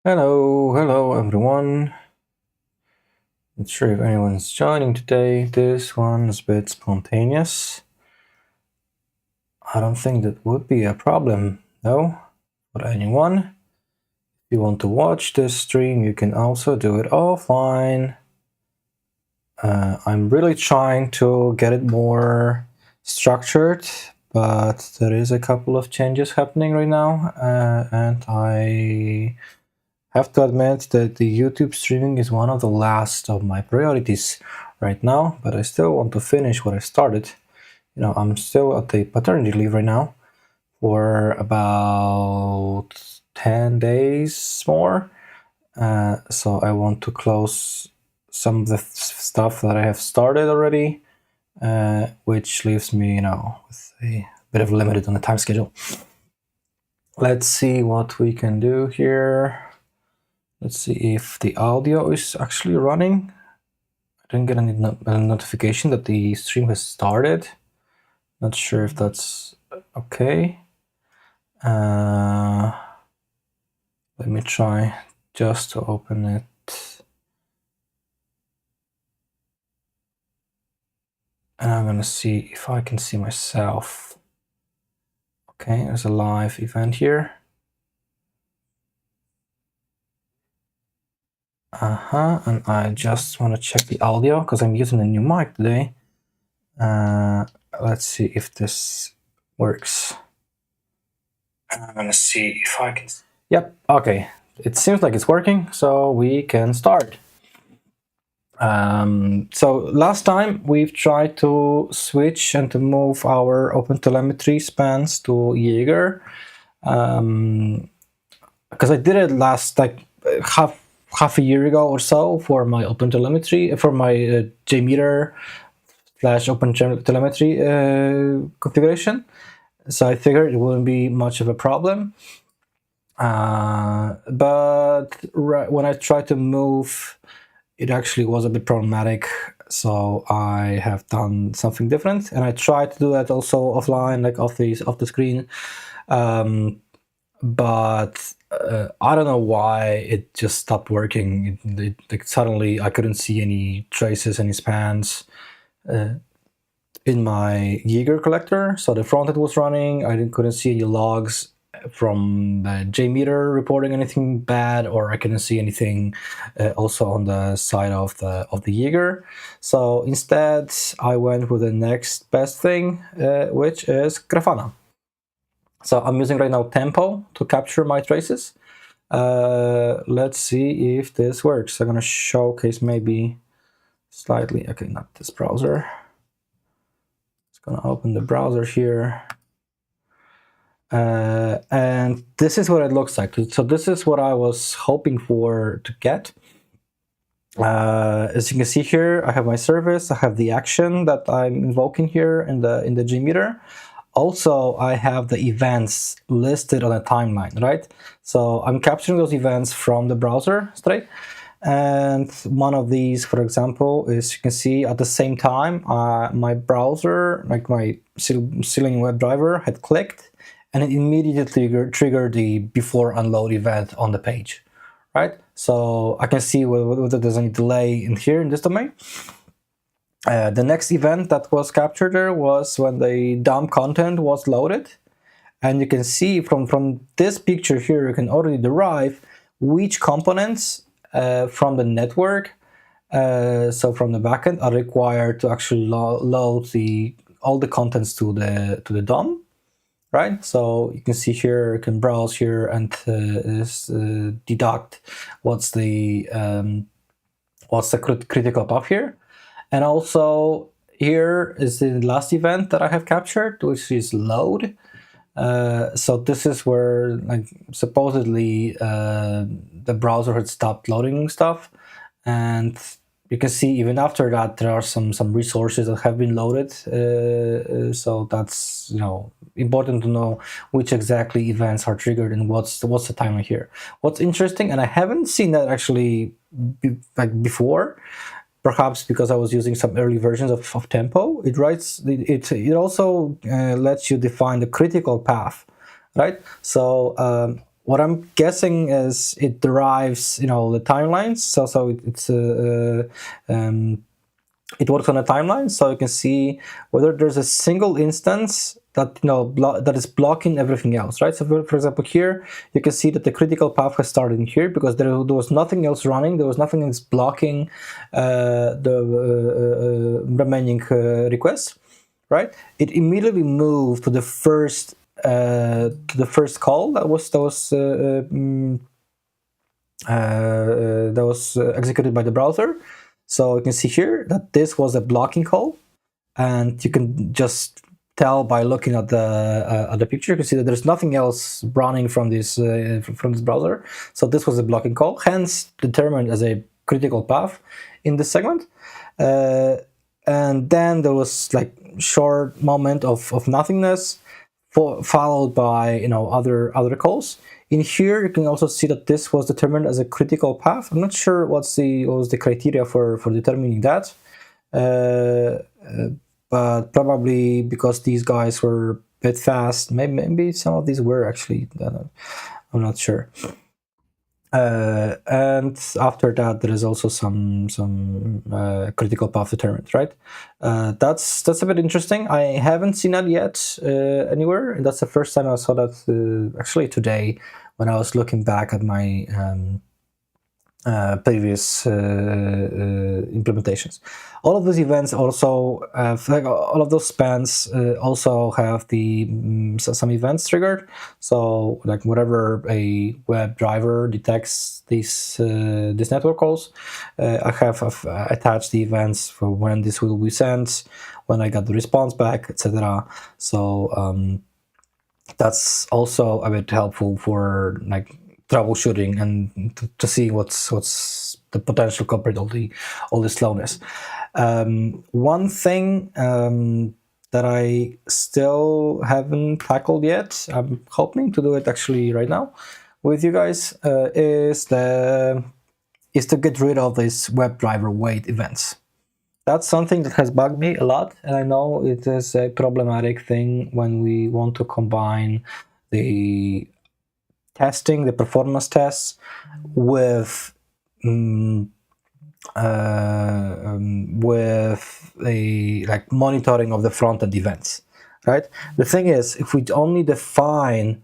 Hello everyone. Not sure if anyone's joining today. This one's a bit spontaneous. I don't think that would be a problem, though, for anyone. If you want to watch this stream, you can also do it offline. I'm really trying to get it more structured, but there is a couple of changes happening right now, and I have to admit that the YouTube streaming is one of the last of my priorities right now, but I still want to finish what I started. I'm still at the paternity leave right now for about 10 days more. So I want to close some of the stuff that I have started already, which leaves me, with a bit of limited on the time schedule. Let's see what we can do here. Let's see if the audio is actually running. I didn't get any notification that the stream has started. Not sure if that's okay. Let me try just to open it. And I'm gonna see if I can see myself. Okay, there's a live event here. And I just want to check the audio because I'm using a new mic today. Let's see if this works. I'm gonna see if I can. Yep, okay. It seems like it's working, so we can start. So last time we've tried to switch and to move our OpenTelemetry spans to Jaeger. Because I did it last half a year ago or so for my OpenTelemetry, for my JMeter / OpenTelemetry configuration. So I figured it wouldn't be much of a problem. But when I tried to move, it actually was a bit problematic. So I have done something different, and I tried to do that also offline, like off the screen. But I don't know why it just stopped working. Like suddenly I couldn't see any traces, any spans in my Jaeger collector. So the frontend was running. I couldn't see any logs from the JMeter reporting anything bad, or I couldn't see anything also on the side of the Jaeger. So instead, I went with the next best thing, which is Grafana. So I'm using right now Tempo to capture my traces. Let's see if this works. I'm gonna showcase maybe slightly. Okay, not this browser. It's gonna open the browser here. And this is what it looks like. So this is what I was hoping for to get. As you can see here, I have my service. I have the action that I'm invoking here in the JMeter. Also, I have the events listed on a timeline, right? So I'm capturing those events from the browser straight. And one of these, for example, is you can see at the same time, my browser, like my Selenium WebDriver, had clicked, and it immediately triggered the before unload event on the page, right? So I can see whether there's any delay in here in this domain. The next event that was captured there was when the dump content was loaded. And you can see from this picture here, you can already derive which components from the network, so from the backend, are required to actually load all the contents to the DOM, right? So you can see here, you can browse here and deduct what's the critical path here. And also here is the last event that I have captured, which is load. So this is where, like, supposedly the browser had stopped loading stuff, and you can see even after that there are some resources that have been loaded. So that's important to know which exactly events are triggered and what's the timer here. What's interesting, and I haven't seen that actually before. Perhaps because I was using some early versions of Tempo, it also lets you define the critical path, right? So what I'm guessing is it derives, the timelines. So it works on a timeline, so you can see whether there's a single instance that that is blocking everything else, right? So for example, here you can see that the critical path has started in here because there was nothing else running, there was nothing else blocking the remaining requests, right? It immediately moved to the first call that was executed by the browser. So you can see here that this was a blocking call, and you can just tell by looking at the picture. You can see that there's nothing else running from this browser. So this was a blocking call, hence determined as a critical path in this segment. And then there was like short moment of nothingness, followed by other calls. In here, you can also see that this was determined as a critical path. I'm not sure what was the criteria for determining that, but probably because these guys were a bit fast. Maybe some of these were actually. I'm not sure. And after that, there is also some critical path determined, right? That's a bit interesting. I haven't seen that yet anywhere, and that's the first time I saw that actually today when I was looking back at my previous implementations. All of these events also like all of those spans also have some events triggered. So like whatever a web driver detects these network calls, I have attached the events for when this will be sent, when I got the response back, etc. So that's also a bit helpful for like troubleshooting and to see what's the potential culprit of all the slowness. One thing that I still haven't tackled yet, I'm hoping to do it actually right now with you guys, is to get rid of these WebDriver wait events. That's something that has bugged me a lot, and I know it is a problematic thing when we want to combine the testing, the performance tests, with a like monitoring of the front-end events, right? The thing is, if we only define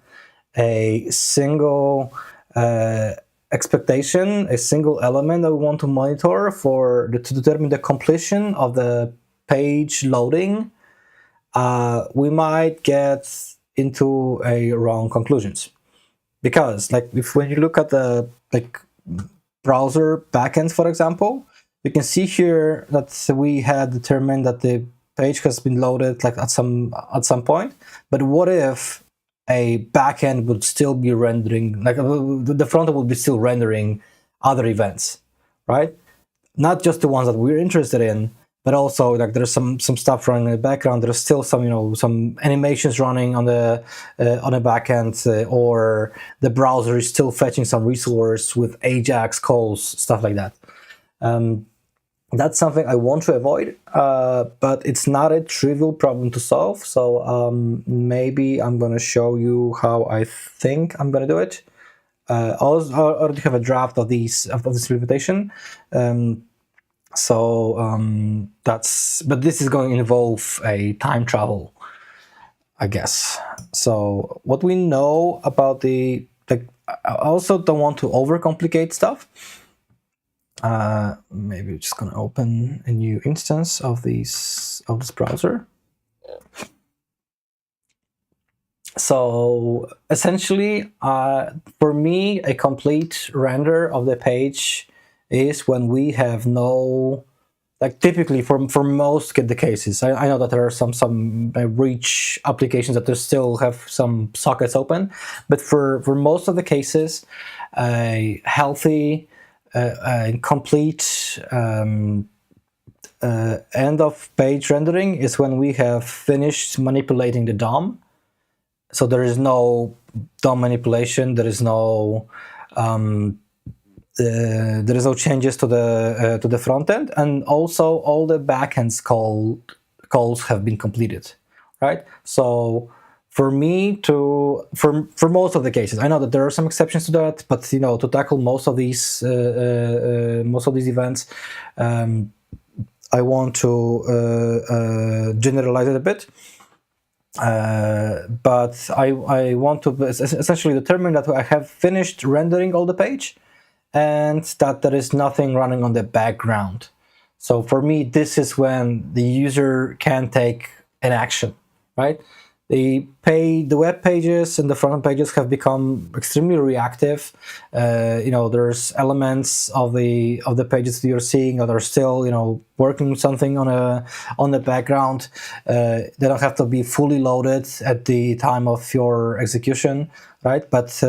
a single expectation, a single element that we want to monitor to determine the completion of the page loading, we might get into a wrong conclusions. Because like when you look at the browser backends, for example, you can see here that we had determined that the page has been loaded like at some point. But what if a backend would still be rendering, like the front end would be still rendering other events, right? Not just the ones that we're interested in, but also like there's some stuff running in the background. There's still some animations running on the back end, or the browser is still fetching some resource with AJAX calls, stuff like that. That's something I want to avoid, but it's not a trivial problem to solve. So maybe I'm going to show you how I think I'm going to do it. I already have a draft of this implementation. But this is going to involve a time travel, I guess. So what we know about I also don't want to overcomplicate stuff. Maybe we're just going to open a new instance of this browser. So essentially, for me, a complete render of the page is when we have no, like typically for most the cases. I know that there are some reach applications that still have some sockets open, but for most of the cases, a healthy, complete end of page rendering is when we have finished manipulating the DOM. So there is no DOM manipulation. There is no changes to the front end, and also all the backends calls have been completed, right? So for me to for most of the cases, I know that there are some exceptions to that, but to tackle most of these events, I want to generalize it a bit. But I want to essentially determine that I have finished rendering all the page and that there is nothing running on the background. So for me, this is when the user can take an action, right? The web pages and the front end pages have become extremely reactive. There's elements of the pages that you're seeing that are still working something on the background. They don't have to be fully loaded at the time of your execution, right? But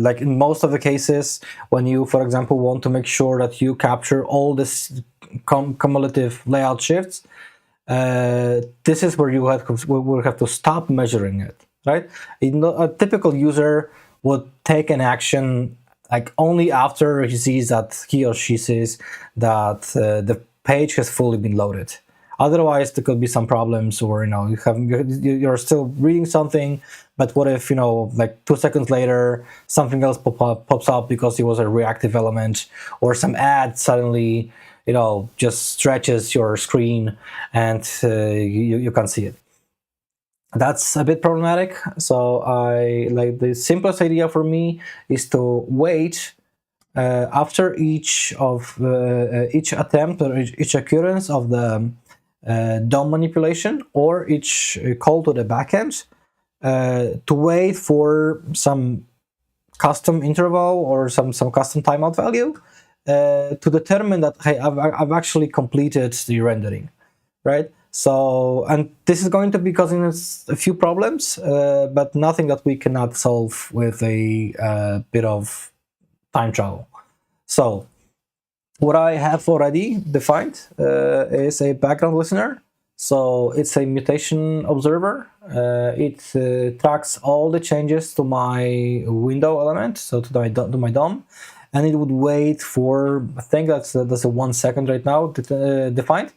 like in most of the cases, when you, for example, want to make sure that you capture all this cumulative layout shifts, this is where you will have to stop measuring it, right? A typical user would take an action like only after he or she sees that the page has fully been loaded. Otherwise, there could be some problems, or you're still reading something, but what if like 2 seconds later something else pops up because it was a reactive element, or some ad suddenly just stretches your screen and you can't see it. That's a bit problematic. So the simplest idea for me is to wait after each attempt or each occurrence of the DOM manipulation or each call to the backend, to wait for some custom interval or some custom timeout value to determine that, hey, I've actually completed the rendering, right? So, and this is going to be causing us a few problems, but nothing that we cannot solve with a bit of time travel. So, what I have already defined is a background listener. So it's a mutation observer. It tracks all the changes to my window element, so to my DOM, and it would wait for, I think that's a 1 second right now defined.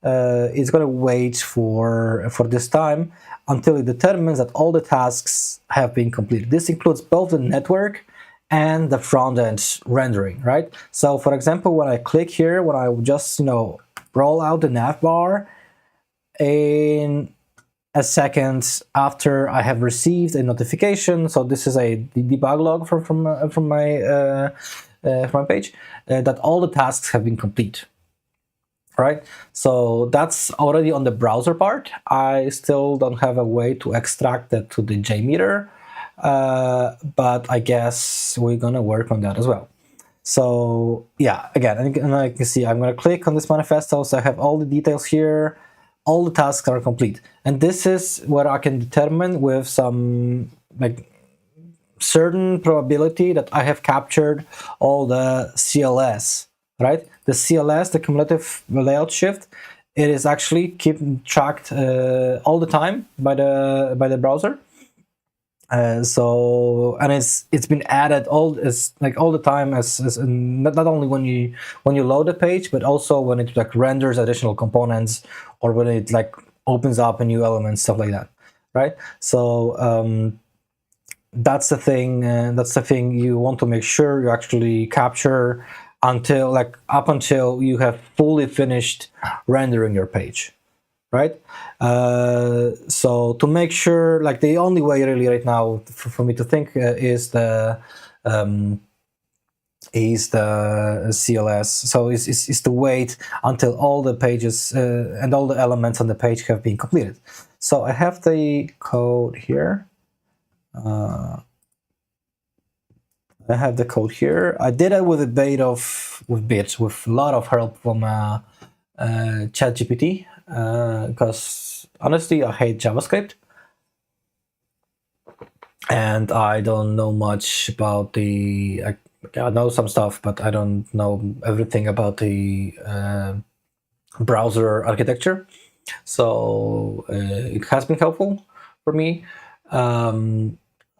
It's going to wait for this time until it determines that all the tasks have been completed. This includes both the network and the front-end rendering, right? So for example, when I click here, when I just roll out the navbar, in a second after I have received a notification, so this is a debug log from my page, that all the tasks have been complete, right? So that's already on the browser part. I still don't have a way to extract that to the JMeter, but I guess we're gonna work on that as well. So yeah, again, and I can see I'm gonna click on this manifesto, so I have all the details here, all the tasks are complete, and this is where I can determine with some certain probability that I have captured all the CLS, right? The CLS, the cumulative layout shift, it is actually tracked all the time by the browser. So, and it's been added all the time as not only when you load a page, but also when it renders additional components, or when it opens up a new element, stuff like that, right? So that's the thing you want to make sure you actually capture up until you have fully finished rendering your page, right? So to make sure, the only way really right now for me to think is the CLS. So is to wait until all the pages and all the elements on the page have been completed. So I have the code here. I have the code here. I did it with a lot of help from ChatGPT, because honestly I hate JavaScript and I don't know much about I know some stuff, but I don't know everything about the browser architecture. So it has been helpful for me.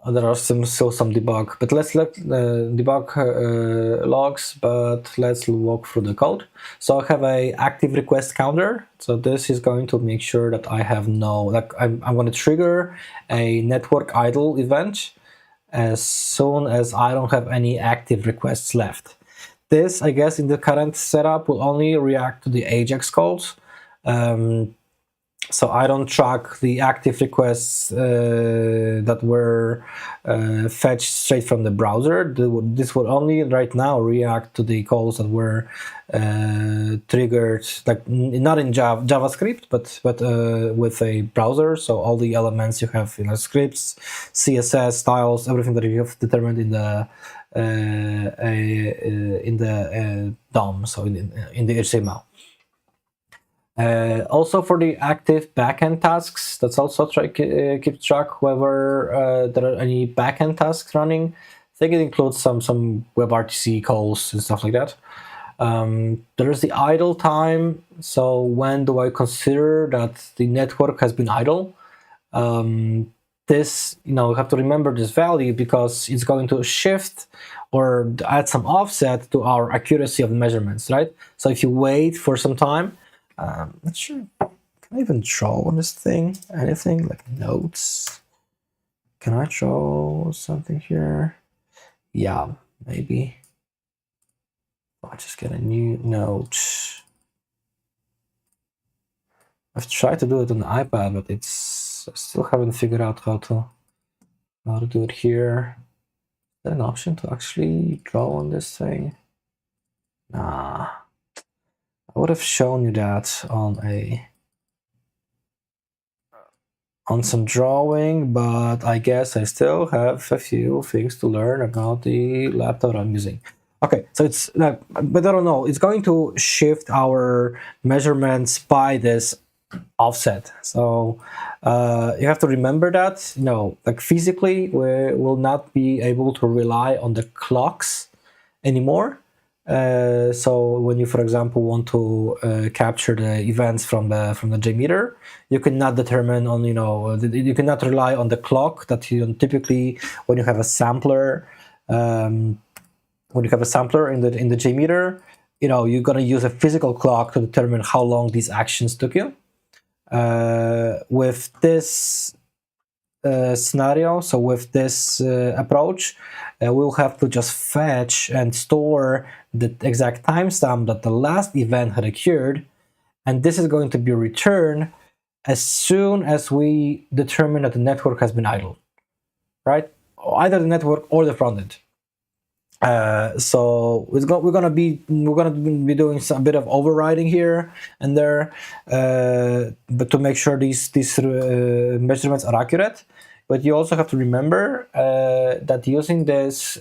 There are still some debug, but let's let debug logs. But let's walk through the code. So I have a active request counter. So this is going to make sure that I have no, like I'm going to trigger a network idle event as soon as I don't have any active requests left. This, I guess, in the current setup will only react to the AJAX calls. So I don't track the active requests that were fetched straight from the browser. This will only right now react to the calls that were triggered, like not in JavaScript, but with a browser. So all the elements you have, scripts, CSS, styles, everything that you have determined in the DOM, so in the HTML. Also for the active backend tasks, that's also keep track whether there are any backend tasks running. I think it includes some WebRTC calls and stuff like that. There is the idle time. So when do I consider that the network has been idle? This, you have to remember this value because it's going to shift or add some offset to our accuracy of the measurements, right? So if you wait for some time, not sure. Can I even draw on this thing? Anything like notes? Can I draw something here? Yeah, maybe. I'll just get a new note. I've tried to do it on the iPad, but I still haven't figured out how to do it here. Is there an option to actually draw on this thing? Nah. I would have shown you that on some drawing, but I guess I still have a few things to learn about the laptop I'm using. Okay, so it's but I don't know. It's going to shift our measurements by this offset. So you have to remember that, like physically, we will not be able to rely on the clocks anymore. So when you, for example, want to capture the events from the JMeter, you cannot determine on, you cannot rely on the clock that you typically, when you have a sampler, in the JMeter, you're going to use a physical clock to determine how long these actions took you. With this scenario, so with this approach, we'll have to just fetch and store the exact timestamp that the last event had occurred, and this is going to be returned as soon as we determine that the network has been idle, right? Either the network or the frontend. So we're gonna be doing a bit of overriding here and there, but to make sure these measurements are accurate. But you also have to remember that using this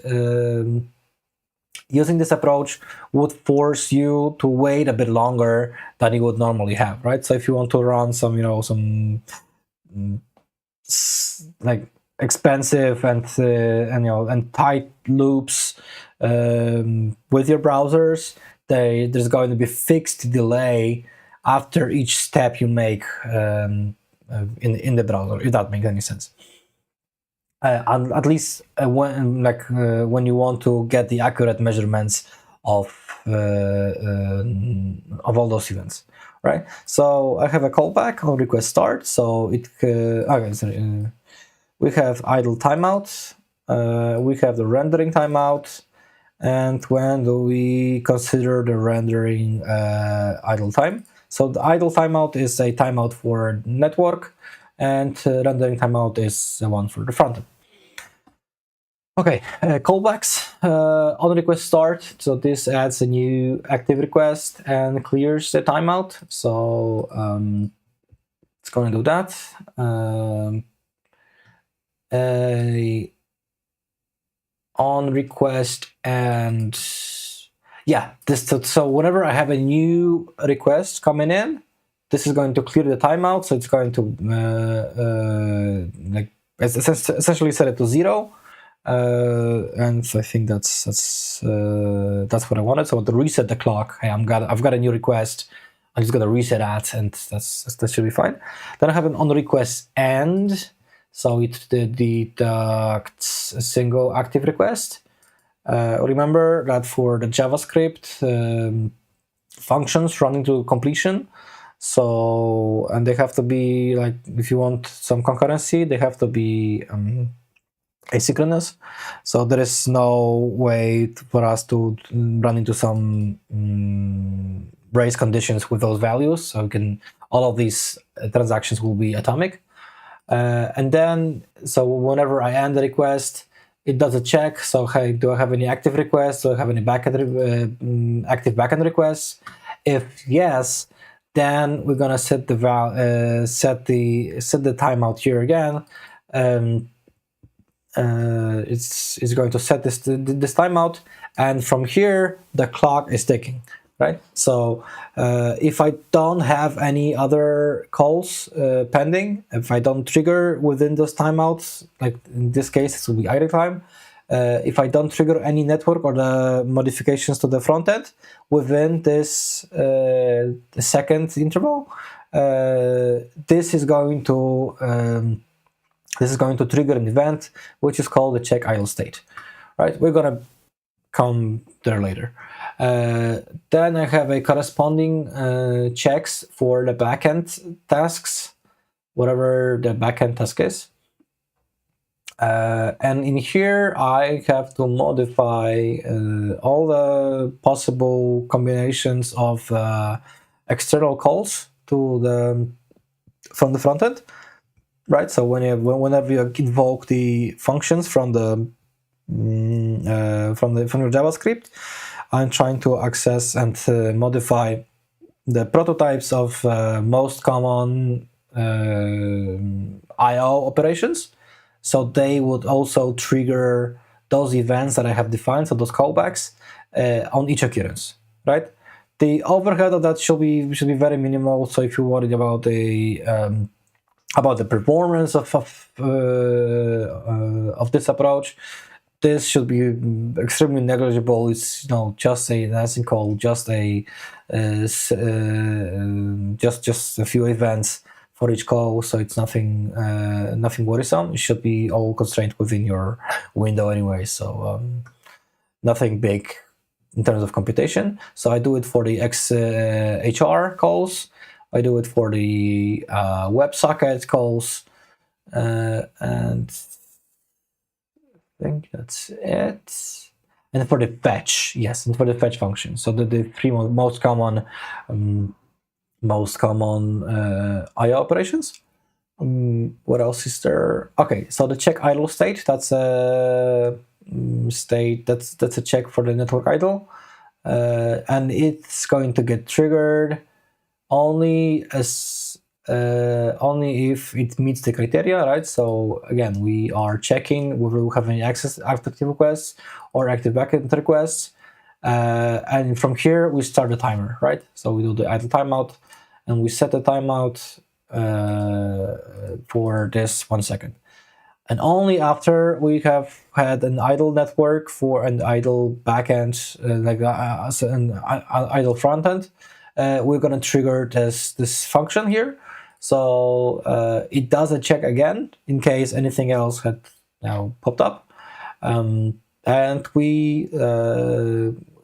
approach would force you to wait a bit longer than you would normally have, right? So if you want to run some like expensive and tight loops with your browsers, there's going to be fixed delay after each step you make in the browser, if that makes any sense. At least when you want to get the accurate measurements of all those events, right? So I have a callback on request start. So it we have idle timeout, we have the rendering timeout, and when do we consider the rendering idle time? So the idle timeout is a timeout for network, and rendering timeout is the one for the frontend. Okay, callbacks on request start. So this adds a new active request and clears the timeout. So it's going to do that. On request and so whenever I have a new request coming in, this is going to clear the timeout. So it's going to essentially set it to 0. And so I think that's what I wanted. So I want to reset the clock. Hey, I've got a new request. I'm just gonna reset that, and that should be fine. Then I have an on request end. so it deducts a single active request. Remember that for the JavaScript functions running to completion, so, and they have to be, like, if you want some concurrency, they have to be asynchronous. So there is no way for us to run into some brace conditions with those values. So all of these transactions will be atomic. And then, so whenever I end the request, it does a check. So, hey, do I have any active requests? Do I have any active backend requests? If yes, then we're gonna set the set the timeout here again. It's going to set this timeout, and from here the clock is ticking, right? So if I don't have any other calls pending, if I don't trigger within those timeouts, like in this case it will be idle time, if I don't trigger any network or the modifications to the front end within this second interval, this is going to trigger an event which is called the check idle state, right? We're gonna come there later. Then I have a corresponding checks for the backend tasks, whatever the backend task is. And in here I have to modify all the possible combinations of external calls from the front end. Right, so whenever you invoke the functions from your JavaScript, I'm trying to access and modify the prototypes of most common I/O operations. So they would also trigger those events that I have defined, so those callbacks on each occurrence. Right, the overhead of that should be very minimal. So if you're worried about the performance of this approach, this should be extremely negligible. It's just an async call, just a few events for each call, so it's nothing worrisome. It should be all constrained within your window anyway, so nothing big in terms of computation. So I do it for the XHR calls. I do it for the WebSocket calls, and I think that's it. And for the fetch, yes, and for the fetch function. So the three most common I/O operations. What else is there? Okay, so the check idle state. That's a state. That's a check for the network idle, and it's going to get triggered only if it meets the criteria, right? So again, we are checking whether we have any active requests or active backend requests, and from here we start the timer, right? So we do the idle timeout, and we set the timeout for this 1 second. And only after we have had an idle network for an idle backend, an idle front end, we're going to trigger this function here. So it does a check again in case anything else had now popped up, and we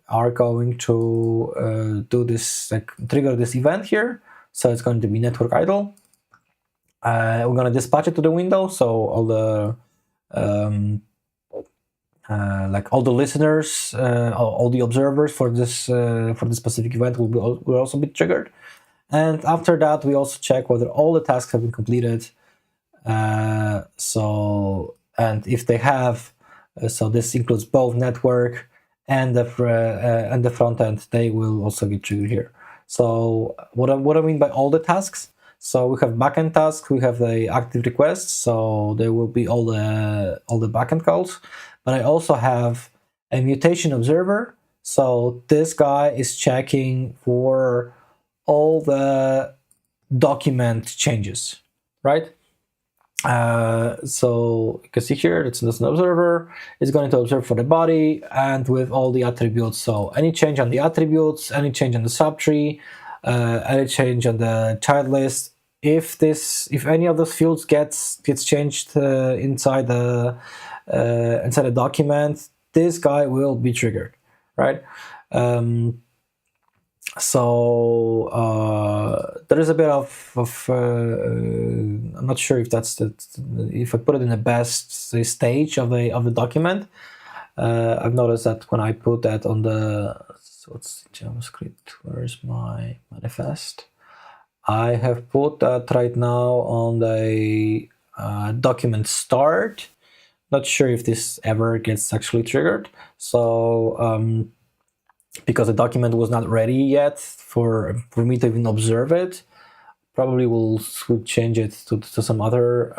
are going to do this, trigger this event here. So it's going to be network idle. We're going to dispatch it to the window, so all the all the listeners, all the observers for this specific event will also be triggered. And after that, we also check whether all the tasks have been completed. And if they have, so this includes both network and the front end, they will also get triggered here. So what I mean by all the tasks? So we have backend tasks, we have the active requests, so there will be all the backend calls. But I also have a mutation observer. So this guy is checking for all the document changes, right? So you can see here, it's an observer. It's going to observe for the body and with all the attributes. So any change on the attributes, any change on the subtree, any change on the child list, if any of those fields gets changed inside the document, this guy will be triggered, right? So there is a bit of I'm not sure if that's if I put it in the best stage of the document. I've noticed that when I put that on the, so it's JavaScript, where's my manifest? I have put that right now on the document start. Not sure if this ever gets actually triggered. So because the document was not ready yet for me to even observe it, probably we'll change it to some other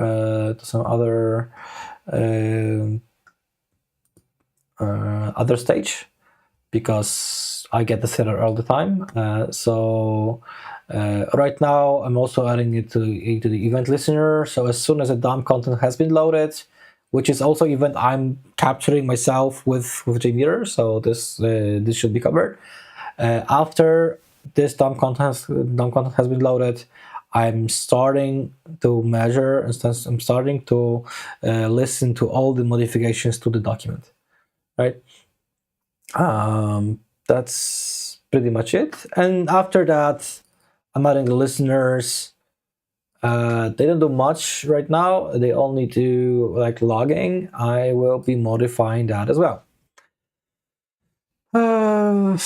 other stage, because I get the setter all the time. So right now I'm also adding it to the event listener. So as soon as the DOM content has been loaded, which is also event I'm capturing myself with JMeter, so this should be covered. After this DOM content has been loaded, I'm starting to measure, I'm starting to listen to all the modifications to the document, right? That's pretty much it. And after that, I'm adding the listeners. They don't do much right now. They only do like logging. I will be modifying that as well. And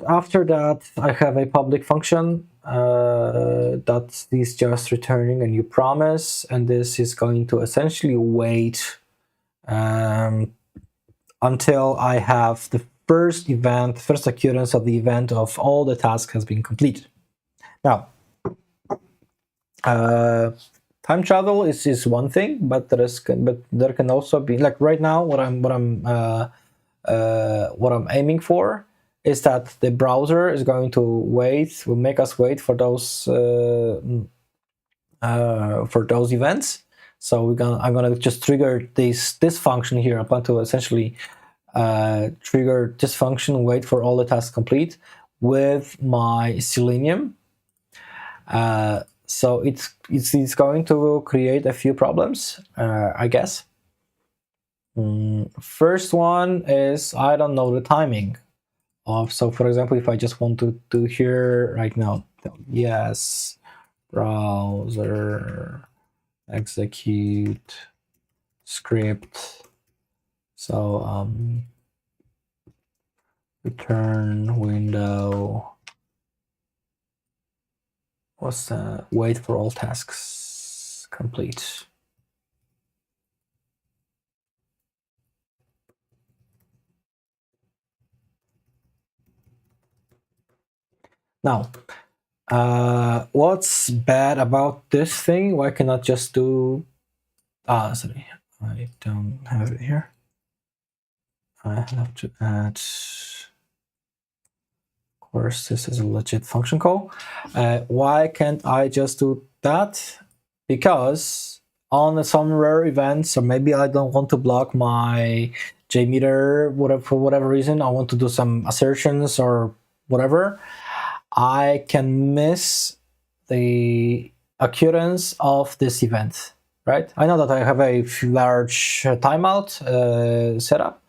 after that, I have a public function that is just returning a new promise, and this is going to essentially wait until I have the first occurrence of the event of all the tasks has been completed. Now, time travel is one thing, but there can also be, like right now, what I'm aiming for is that the browser is going to will make us wait for those events. So I'm gonna just trigger this function here. I'm going to essentially trigger this function, wait for all the tasks complete with my Selenium. So it's going to create a few problems, I guess. First one is I don't know the timing of. So for example, if I just want to do here right now, yes, browser execute script. So return window. What's the wait for all tasks complete? Now, what's bad about this thing? Why cannot just do? Sorry, I don't have it here. I have to add. Of course, this is a legit function call. Why can't I just do that? Because on some rare events, or maybe I don't want to block my JMeter, for whatever reason, I want to do some assertions or whatever, I can miss the occurrence of this event, right? I know that I have a large timeout set up,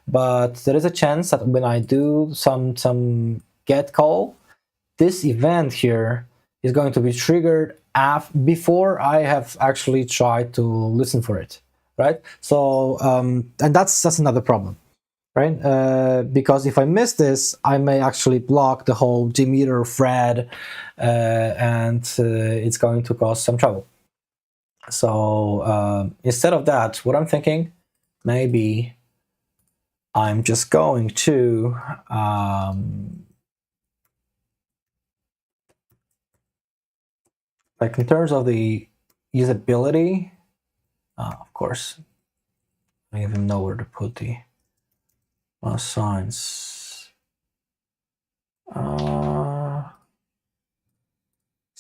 but there is a chance that when I do some get call, this event here is going to be triggered before I have actually tried to listen for it, right? So and that's another problem, right? Because if I miss this, I may actually block the whole JMeter thread, and it's going to cause some trouble. So instead of that, what I'm thinking, maybe I'm just going to like in terms of the usability, of course, I don't even know where to put the signs. So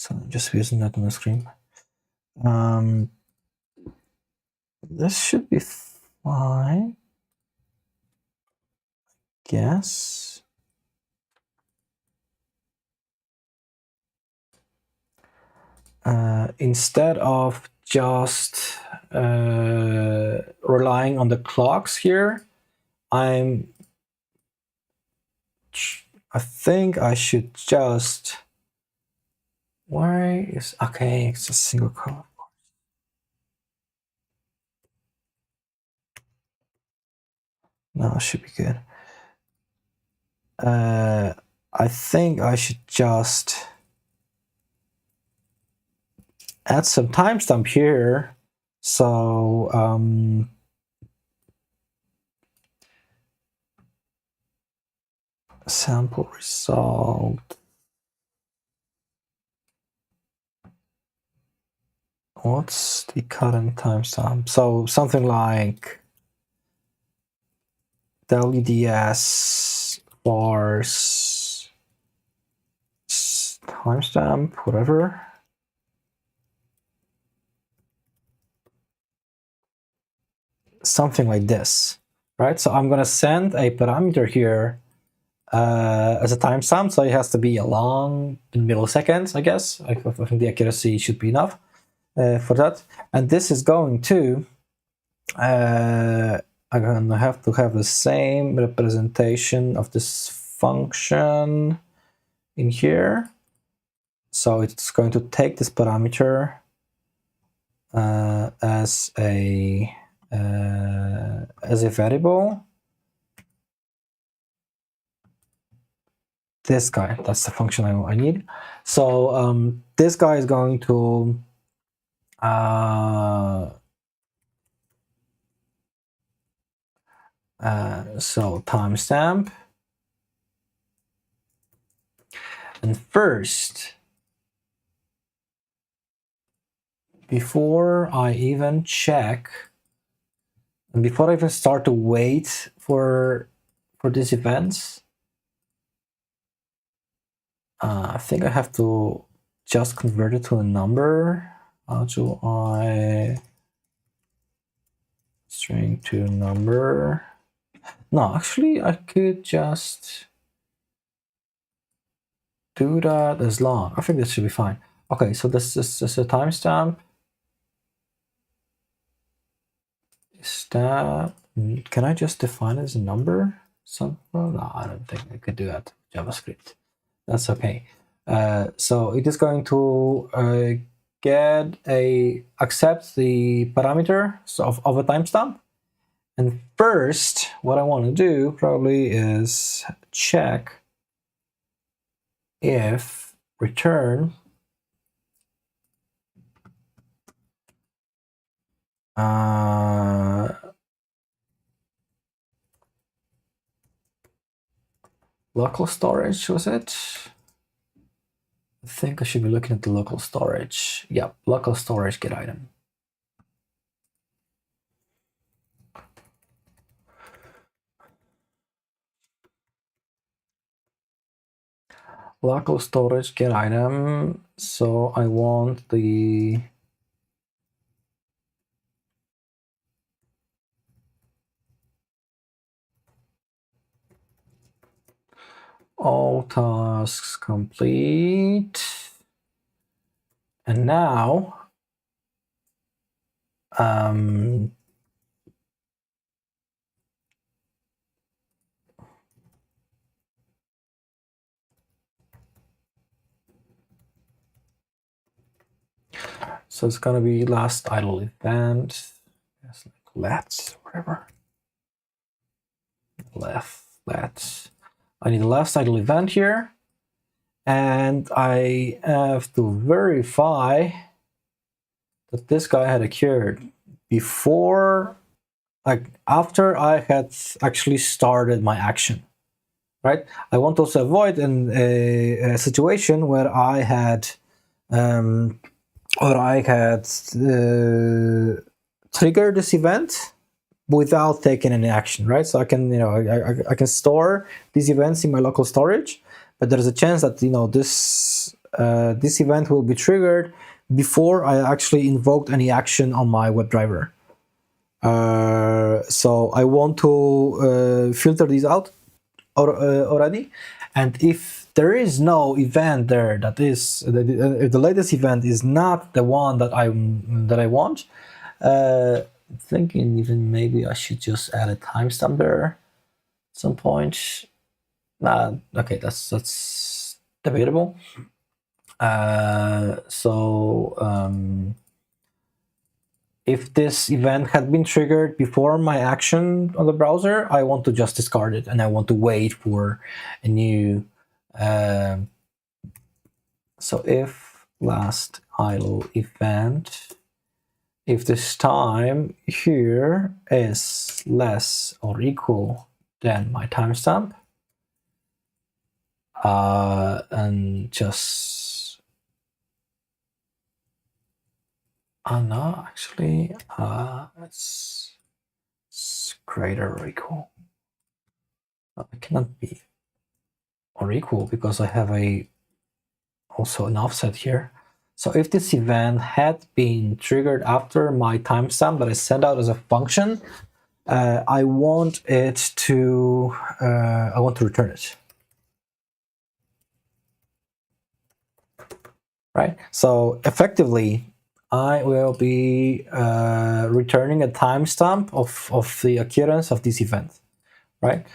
I'm just using that on the screen. This should be fine, guess. instead of just relying on the clocks here, I think I should just, why is, okay, it's a single clock. No, it should be good. I think I should just add some timestamp here. So sample result. What's the current timestamp? So something like WDS bars timestamp, whatever. Something like this, right? So I'm gonna send a parameter here as a timestamp, so it has to be along in milliseconds, I guess. I think the accuracy should be enough for that. And this is going to, I'm gonna have to have the same representation of this function in here. So it's going to take this parameter as a variable. This guy, that's the function I need. So this guy is going to so timestamp, and first, before I even check, and before I even start to wait for these events, I think I have to just convert it to a number. How do I string to number? No, actually, I could just do that as long. I think this should be fine. Okay, so this is a timestamp. Is that, can I just define it as a number? No, I don't think I could do that. JavaScript. That's okay. So it is going to accept the parameter of a timestamp. And first, what I want to do probably is check if return local storage, was it? I think I should be looking at the local storage. Yep, local storage get item. Local storage get item. So I want the all tasks complete. And now so it's gonna be last idle event. Yes, like let's whatever. Let's. I need the last idle event here, and I have to verify that this guy had occurred before, like after I had actually started my action, right? I want to also avoid a situation where I had triggered this event without taking any action, right? So I can, I can store these events in my local storage, but there's a chance that this event will be triggered before I actually invoked any action on my WebDriver. So I want to filter these out already, and if there is no event there that is if the latest event is not the one that I want, thinking even maybe I should just add a timestamp there at some point. Okay, that's debatable. If this event had been triggered before my action on the browser, I want to just discard it, and I want to wait for a new. So if last idle event, if this time here is less or equal than my timestamp, and just no, actually, it's greater or equal. It cannot be or equal because I have also an offset here. So if this event had been triggered after my timestamp that I sent out as a function, I want to return it. Right. So effectively, I will be returning a timestamp of the occurrence of this event. Right.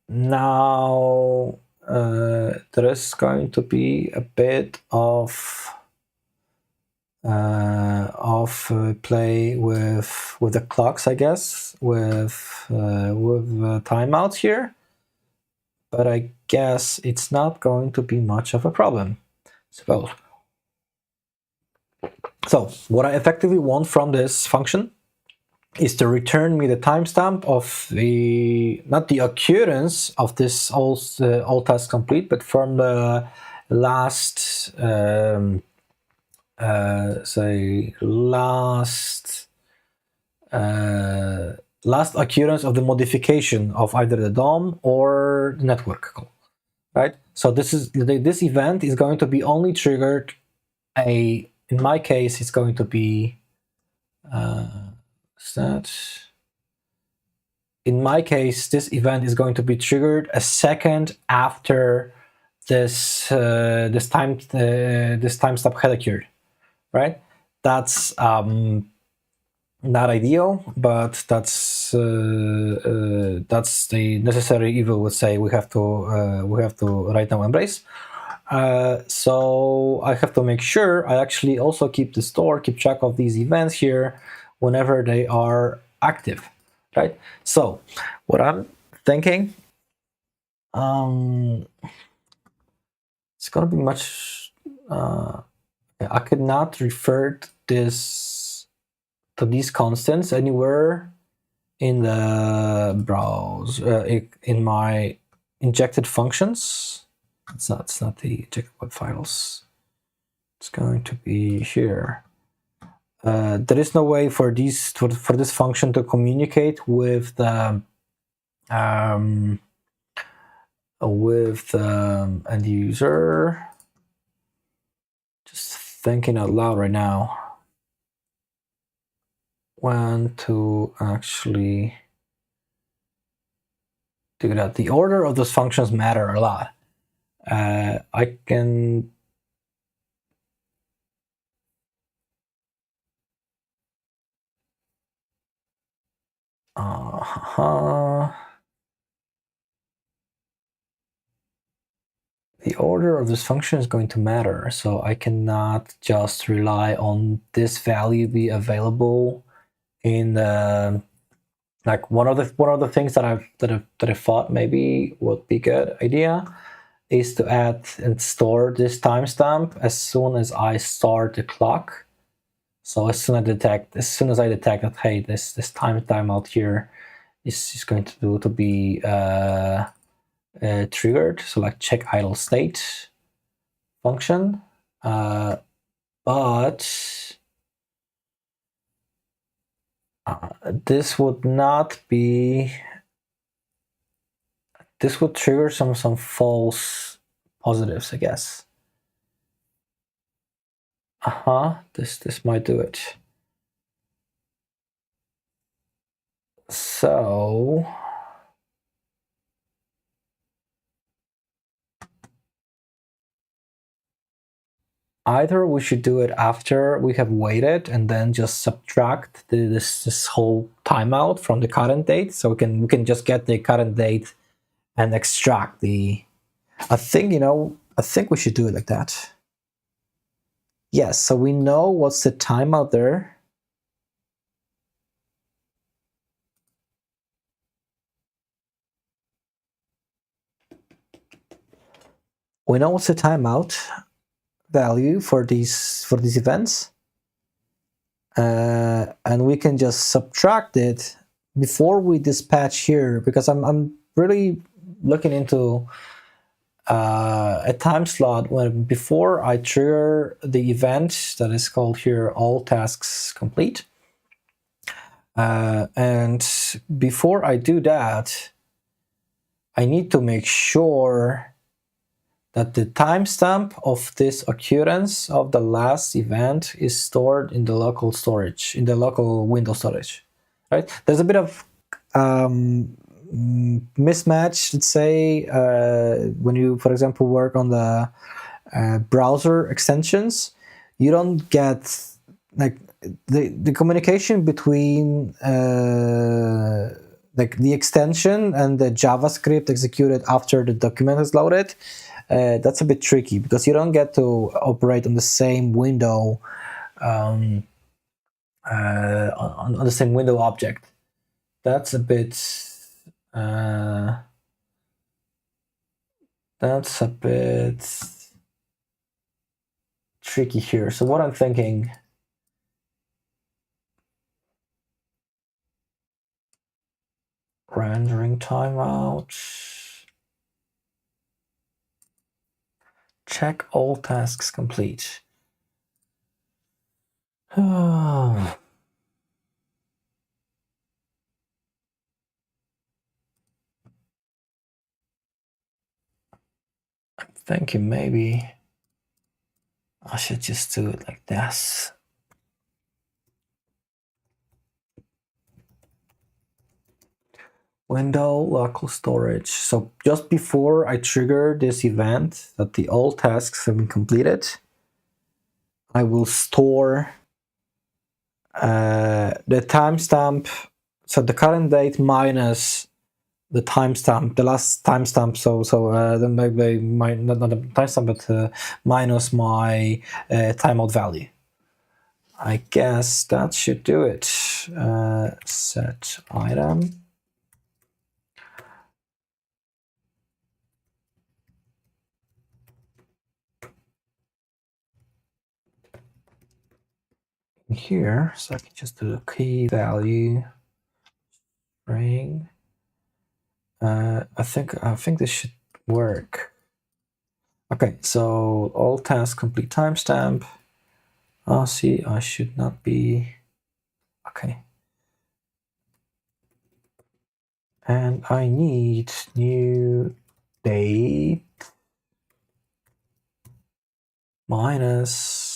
Now there is going to be a bit of play with the clocks, I guess, with timeouts here, but I guess it's not going to be much of a problem, suppose. So what I effectively want from this function is to return me the timestamp of not the occurrence of this all task complete, but from the last say last occurrence of the modification of either the DOM or the network call, right? So this event is going to be only triggered in my case it's going to be in my case this event is going to be triggered a second after this timestamp had occurred, right? That's not ideal, but that's the necessary evil. Would say we have to right now embrace. So I have to make sure I actually also keep track of these events here whenever they are active, right? So what I'm thinking, it's gonna be much. I could not refer to these constants anywhere in the browser in my injected functions. It's not the injected web files. It's going to be here. There is no way for this function to communicate with the end user. Just thinking out loud right now. When to actually do that. The order of those functions matter a lot. I can the order of this function is going to matter, so I cannot just rely on this value be available in the like one of the things that I thought maybe would be a good idea is to add and store this timestamp as soon as I start the clock. So as soon as I detect that hey this timeout here is going to be triggered, so like check idle state function, but this would trigger some false positives, I guess. This might do it. So either we should do it after we have waited and then just subtract this whole timeout from the current date, so we can just get the current date and extract the. I think we should do it like that. Yes, so we know what's the timeout there. We know what's the timeout value for these events, and we can just subtract it before we dispatch here, because I'm really looking into a time slot when before I trigger the event that is called here all tasks complete, and before I do that, I need to make sure that the timestamp of this occurrence of the last event is stored in the local storage, in the local window storage, right? There's a bit of mismatch, let's say, when you, for example, work on the browser extensions, you don't get like the communication between like the extension and the JavaScript executed after the document is loaded. That's a bit tricky because you don't get to operate on the same window, on the same window object. That's a bit tricky here. So what I'm thinking, rendering timeout, check all tasks complete. I'm thinking maybe I should just do it like this. Window local storage. So just before I trigger this event that the all tasks have been completed, I will store the timestamp, so the current date minus the timestamp, the last timestamp. Then maybe not the timestamp, but minus my timeout value. I guess that should do it. Set item. Here, so I can just do a key value string. I think this should work. Okay, so all tasks complete timestamp. Oh, see, I should not be. Okay. And I need new date minus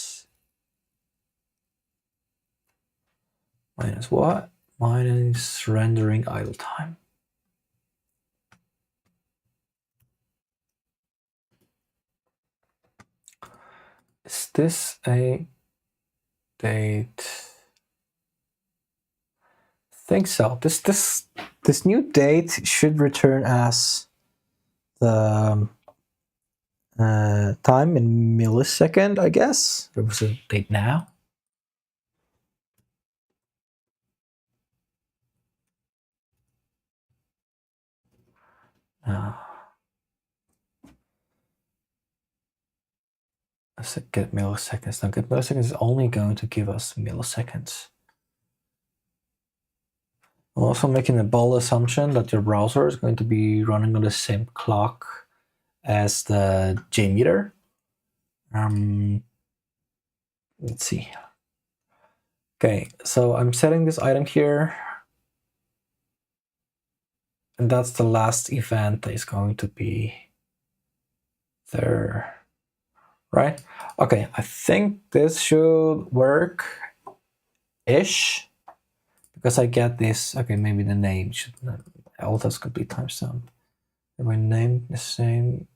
what? Minus rendering idle time. Is this a date? I think so. This new date should return as the time in millisecond, I guess. There was a date now. Let's get milliseconds. Now, get milliseconds is only going to give us milliseconds. I'm also making a bold assumption that your browser is going to be running on the same clock as the JMeter. Let's see. Okay, so I'm setting this item here. And that's the last event that is going to be there, right? Okay, I think this should work-ish. Because I get this, okay, maybe the name should not, all that's complete timestamp. If I name the same,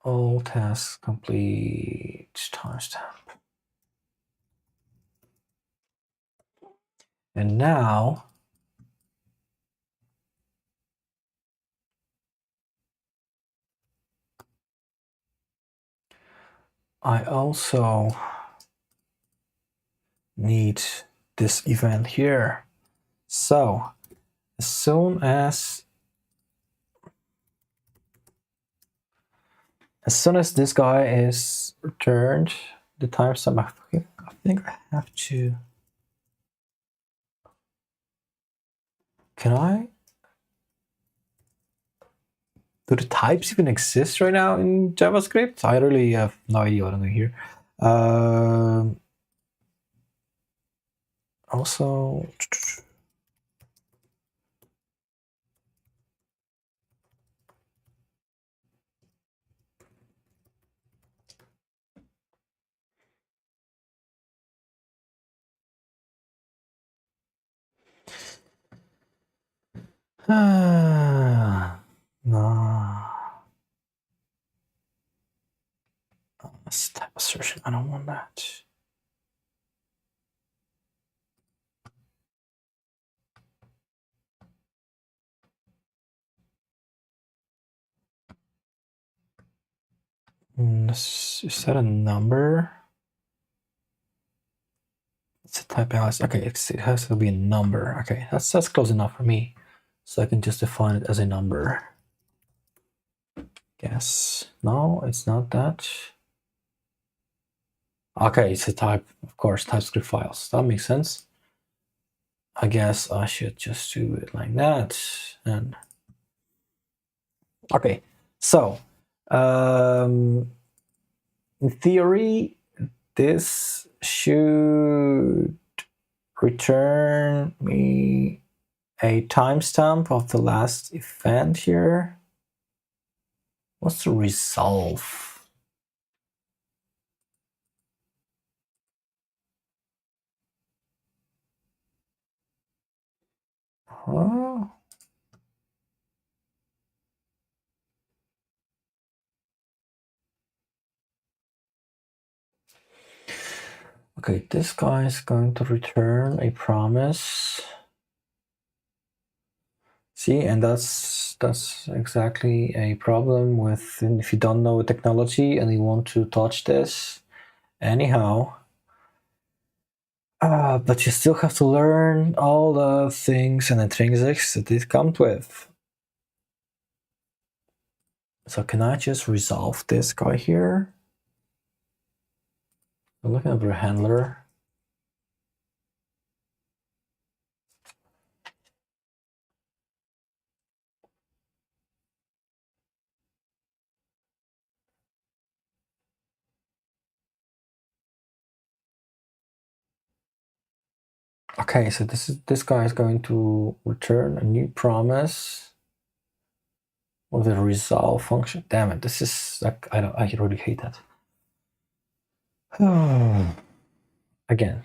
all tasks complete timestamp. And now I also need this event here. So as soon as this guy is returned, the timestamp, I think I have to. Can I? Do the types even exist right now in JavaScript? I really have no idea what I'm doing here. Also, no. That's type assertion. I don't want that. Is that a number? It's a type alias. Okay, it has to be a number. Okay, that's close enough for me. So I can just define it as a number. Guess. No, it's not that. Okay, it's a type, of course, TypeScript files. That makes sense. I guess I should just do it like that. And okay, so in theory, this should return me a timestamp of the last event here. What's the resolve? Huh? Okay, this guy is going to return a promise. See, and that's exactly a problem with if you don't know technology and you want to touch this. Anyhow, but you still have to learn all the things and intrinsics that it comes with. So can I just resolve this guy here? I'm looking at the handler. Okay, so this guy is going to return a new promise with a resolve function. Damn it, this is like I really hate that. Again,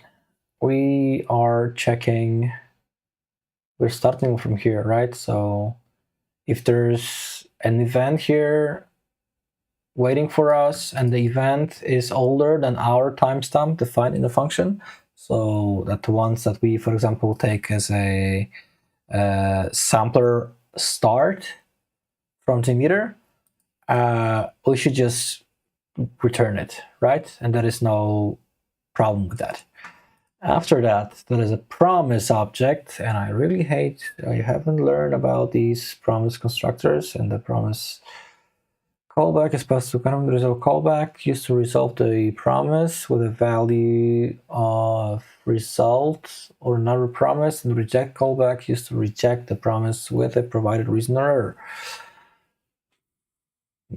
we are checking. We're starting from here, right? So if there's an event here waiting for us and the event is older than our timestamp defined in the function, so that the ones that we, for example, take as a sampler start from JMeter, we should just return it, right? And there is no problem with that. After that, there is a promise object, and I really hate, I haven't learned about these promise constructors, and the promise callback is supposed to come resolve callback used to resolve the promise with a value of result or another promise, and reject callback used to reject the promise with a provided reason or error.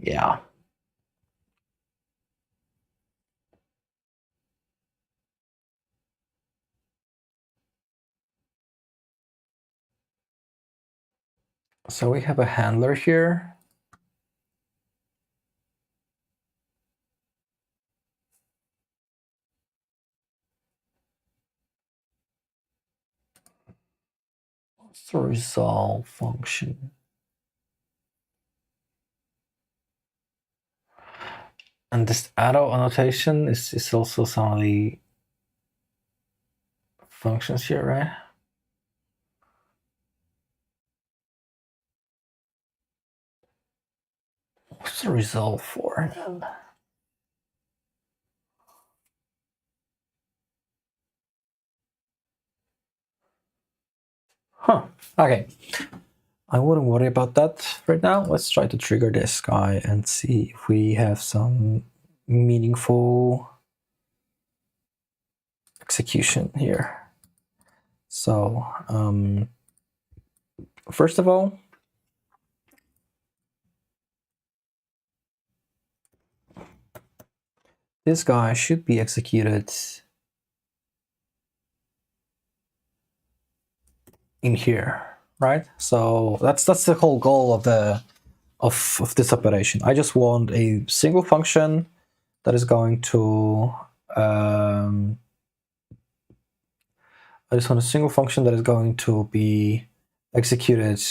Yeah. So we have a handler here. What's the resolve function? And this arrow annotation is also some of the functions here, right? What's the result for? Huh, okay. I wouldn't worry about that right now. Let's try to trigger this guy and see if we have some meaningful execution here. So, first of all, this guy should be executed in here, right? So that's the whole goal of the of this operation. I just want a single function that is going to I just want a single function that is going to be executed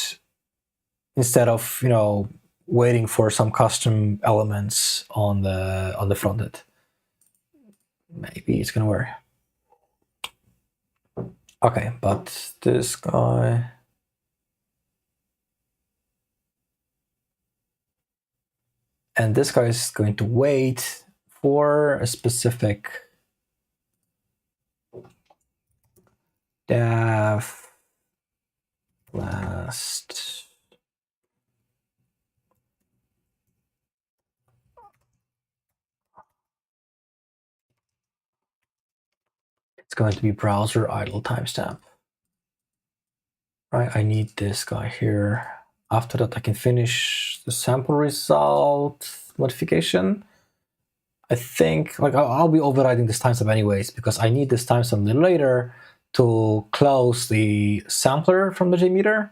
instead of, you know, waiting for some custom elements on the front end. Maybe it's gonna work. Okay, but this guy, and this guy is going to wait for a specific def last it's going to be browser idle timestamp, right? I need this guy here. After that, I can finish the sample result modification. I think like I'll be overriding this timestamp anyways because I need this timestamp a little later to close the sampler from the JMeter.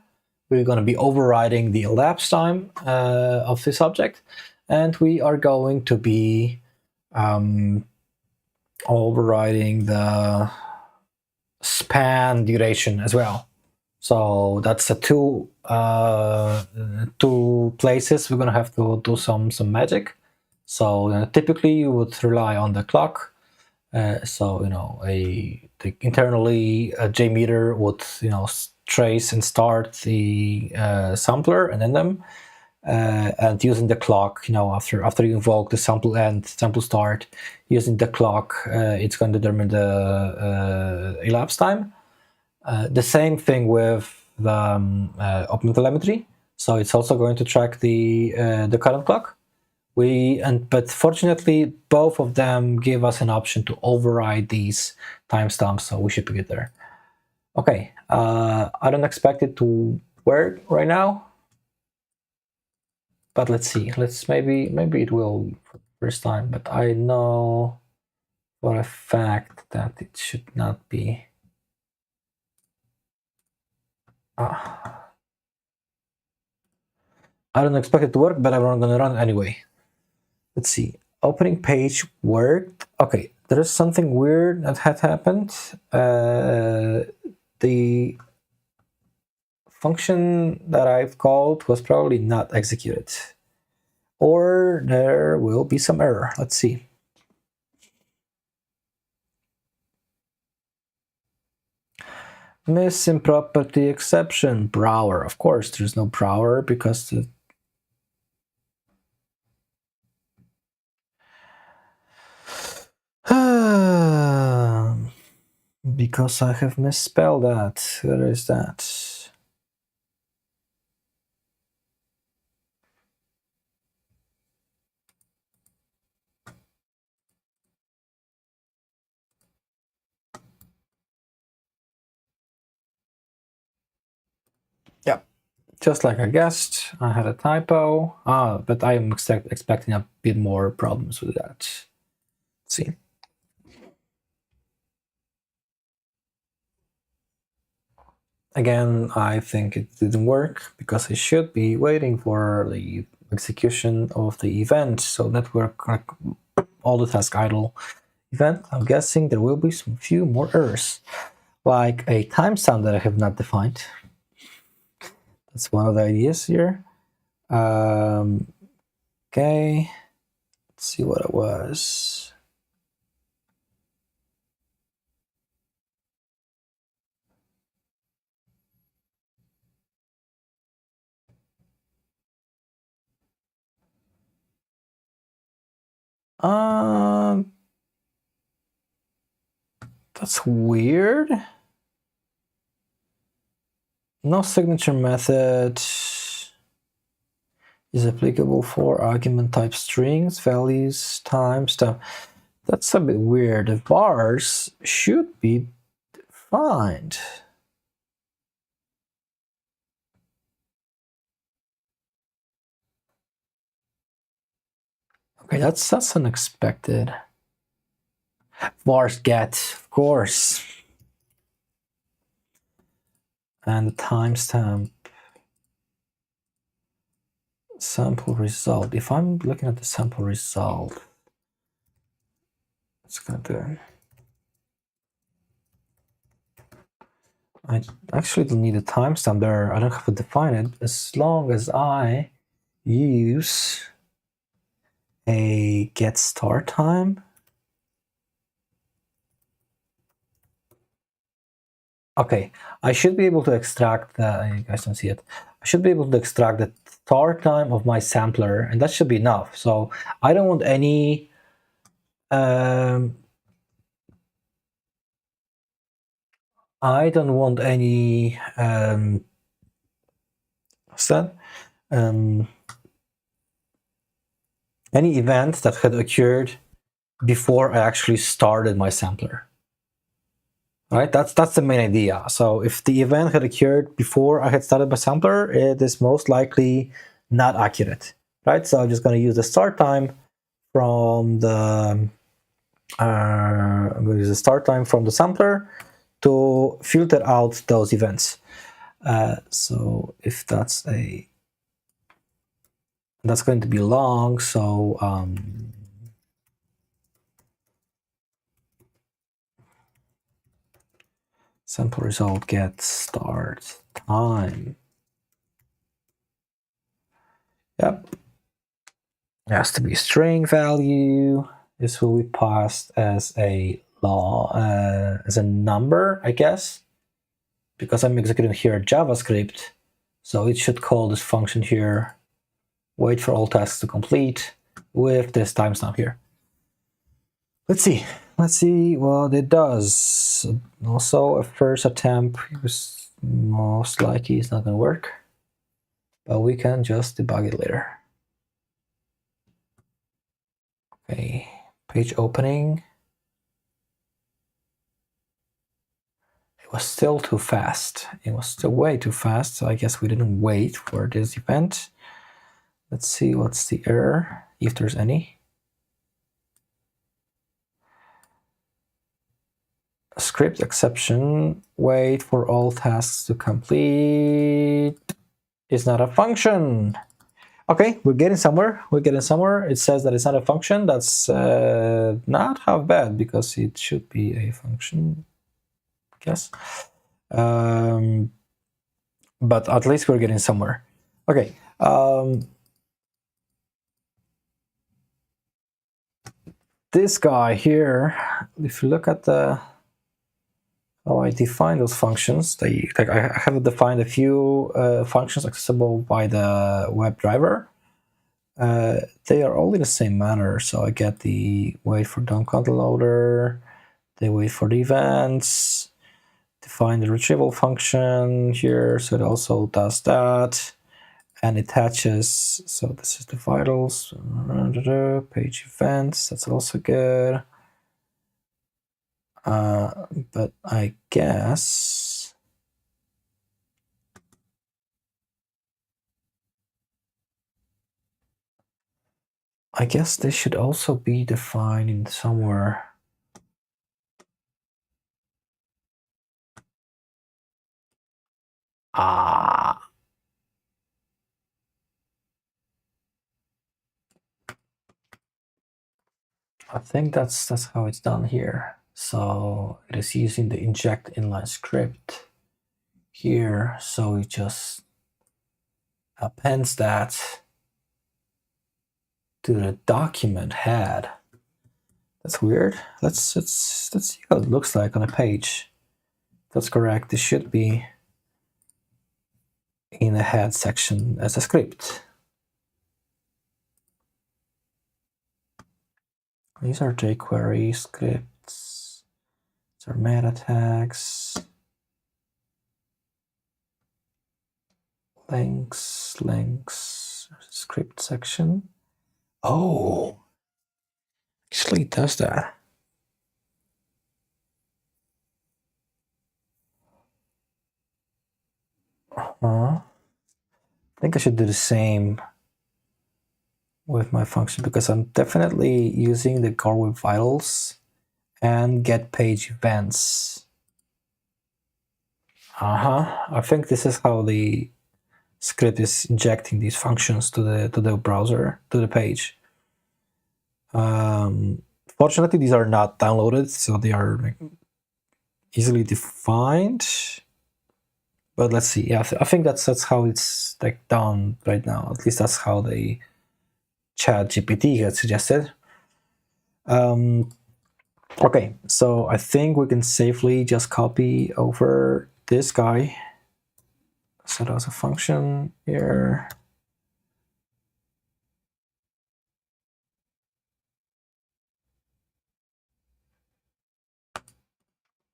We're going to be overriding the elapsed time of this object, and we are going to be overriding the span duration as well. So that's the two places we're going to have to do some magic. So typically you would rely on the clock. So you know internally a JMeter would trace and start the sampler and end them, and using the clock, after you invoke the sample end, sample start, using the clock, it's going to determine the elapsed time. The same thing with the OpenTelemetry. So it's also going to track the current clock. But fortunately, both of them give us an option to override these timestamps, so we should be good there. Okay, I don't expect it to work right now, but let's see. Maybe it will for the first time, but I know for a fact that it should not be. I don't expect it to work, but I'm going to run it anyway. Let's see. Opening page worked. Okay, there is something weird that had happened. The function that I've called was probably not executed. Or there will be some error. Let's see. Missing property exception. Brower. Of course, there's no brower because the because I have misspelled that. Where is that? Yeah, just like I guessed, I had a typo. But I am expecting a bit more problems with that. Let's see. Again, I think it didn't work because I should be waiting for the execution of the event. So network, like all the task idle event, I'm guessing there will be some few more errors, like a timestamp that I have not defined. That's one of the ideas here. Okay. Let's see what it was. That's weird. No signature method is applicable for argument type strings, values, timestamp. That's a bit weird. The bars should be defined. Okay, that's unexpected. Vars get, of course. And the timestamp sample result. If I'm looking at the sample result, it's gonna do. I actually don't need a timestamp there. I don't have to define it as long as I use a get start time. Okay, I should be able to extract you guys don't see it. I should be able to extract the start time of my sampler, and that should be enough. So I don't want any I don't want any what's that? Any event that had occurred before I actually started my sampler. All right, that's the main idea. So if the event had occurred before I had started my sampler, it is most likely not accurate, right? So I'm just going to use the start time from the I'm going to use the start time from the sampler to filter out those events. So if that's going to be long, so sample result get start time. Yep. It has to be a string value. This will be passed as a as a number, I guess, because I'm executing here JavaScript. So it should call this function here, wait for all tasks to complete with this timestamp here. Let's see what it does. Also, a first attempt was most likely it's not going to work, but we can just debug it later. Okay, page opening. It was still too fast. It was still way too fast, so I guess we didn't wait for this event. Let's see what's the error, if there's any. Script exception, wait for all tasks to complete is not a function. Okay, we're getting somewhere. It says that it's not a function. That's not half bad because it should be a function, I guess. But at least we're getting somewhere. Okay. This guy here, if you look at how I define those functions, I have defined a few functions accessible by the WebDriver. They are all in the same manner. So I get the wait for DOM content loader, they wait for the events, define the retrieval function here, so it also does that, and it attaches. So this is the vitals, page events. That's also good. But I guess this should also be defined in somewhere. I think that's how it's done here. So it is using the inject inline script here. So it just appends that to the document head. That's weird. Let's see how it looks like on a page. That's correct. This should be in the head section as a script. These are jQuery scripts. These are meta tags. Links, script section. Oh, actually it does that. I think I should do the same with my function because I'm definitely using the core web vitals and get page events. I think this is how the script is injecting these functions to the browser, to the page. Fortunately, these are not downloaded, so they are like easily defined. But let's see. Yeah, I think that's how it's like done right now. At least that's how the ChatGPT had suggested. Okay, so I think we can safely just copy over this guy. Set as a function here.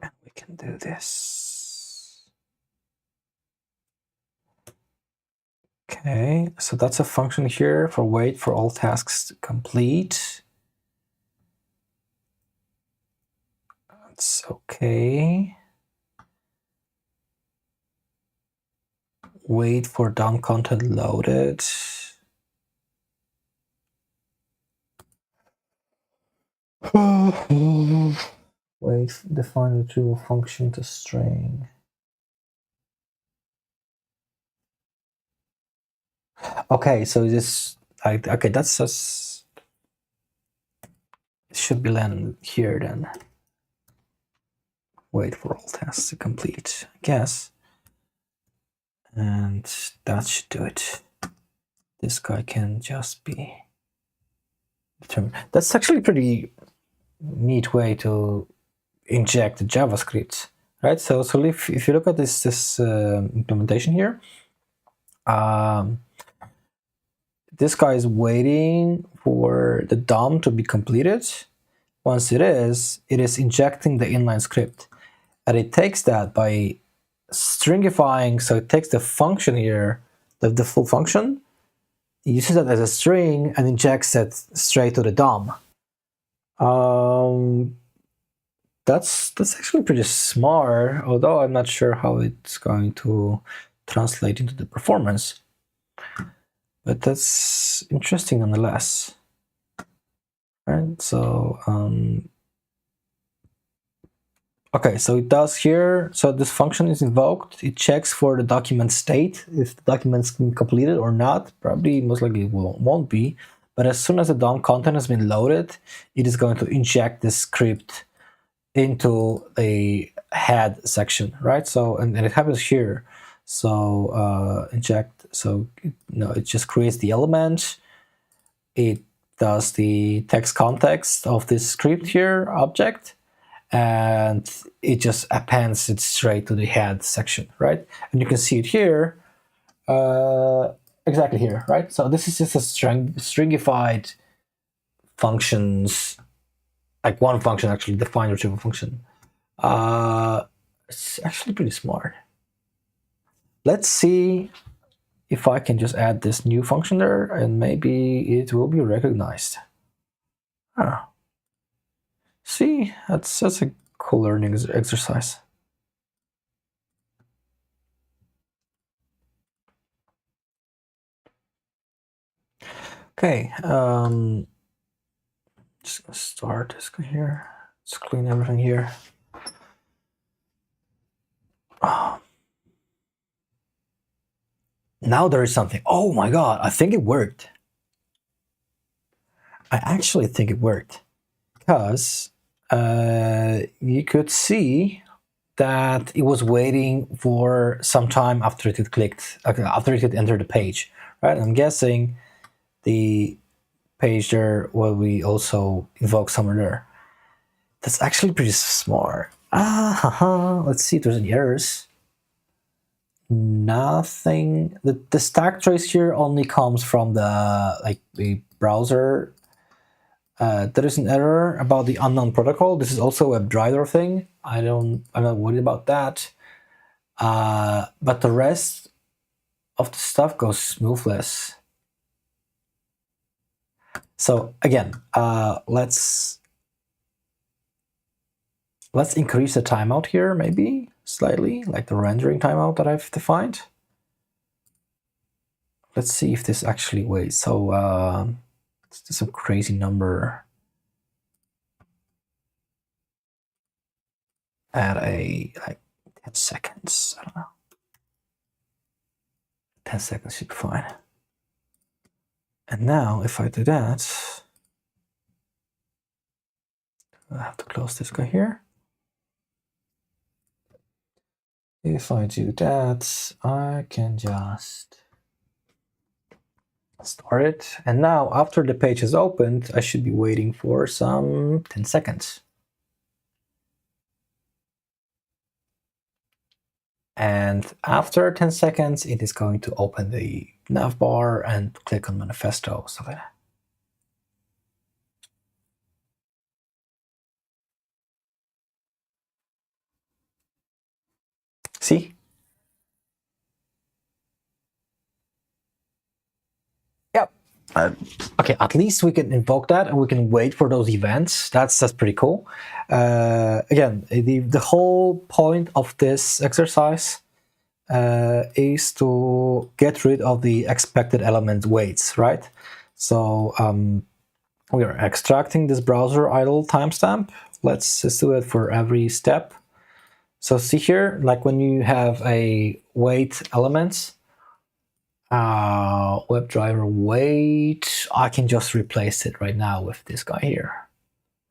And we can do this. Okay, so that's a function here for wait for all tasks to complete. That's okay. Wait for DOM content loaded. Wait, define retrieval function to string. Okay, so this, okay, that's just, it should be landed here then. Wait for all tasks to complete, I guess. And that should do it. This guy can just be determined. That's actually a pretty neat way to inject the JavaScript, right? So if you look at this implementation here, this guy is waiting for the DOM to be completed. Once it is injecting the inline script. And it takes that by stringifying, so it takes the function here, the full function, it uses that as a string and injects it straight to the DOM. That's actually pretty smart, although I'm not sure how it's going to translate into the performance. But that's interesting nonetheless. Right, so okay, so it does here, so this function is invoked, it checks for the document state, if the document's been completed or not. Probably, most likely it won't be, but as soon as the DOM content has been loaded, it is going to inject this script into the head section, right? So, and it happens here. So inject, so it just creates the element, it does the text context of this script here, object, and it just appends it straight to the head section, right? And you can see it here, exactly here, right? So this is just a stringified functions, like one function actually, define retrieval function. It's actually pretty smart. Let's see if I can just add this new function there, and maybe it will be recognized. See, that's a cool learning exercise. Okay, just gonna start this guy here. Let's clean everything here. Now there is something. Oh my god, I think it worked. I actually think it worked because you could see that it was waiting for some time after it had clicked, after it had entered the page, right? I'm guessing the page there where we also invoke somewhere there. That's actually pretty smart. Let's see if there's any errors. Nothing. The stack trace here only comes from the browser. There is an error about the unknown protocol. This is also a WebDriver thing. I'm not worried about that. But the rest of the stuff goes smoothless. So again, let's increase the timeout here, maybe slightly, like the rendering timeout that I've defined. Let's see if this actually waits. So let's do some crazy number. At like 10 seconds. I don't know. 10 seconds should be fine. And now if I do that, I have to close this guy here. If I do that, I can just start it. And now after the page is opened, I should be waiting for some 10 seconds. And after 10 seconds, it is going to open the navbar and click on manifesto, stuff like that. See? Yep. Okay, at least we can invoke that and we can wait for those events. That's pretty cool. Again, the whole point of this exercise is to get rid of the expected element waits, right? So we are extracting this browser idle timestamp. Let's just do it for every step. So see here, like when you have a wait elements, WebDriver wait, I can just replace it right now with this guy here,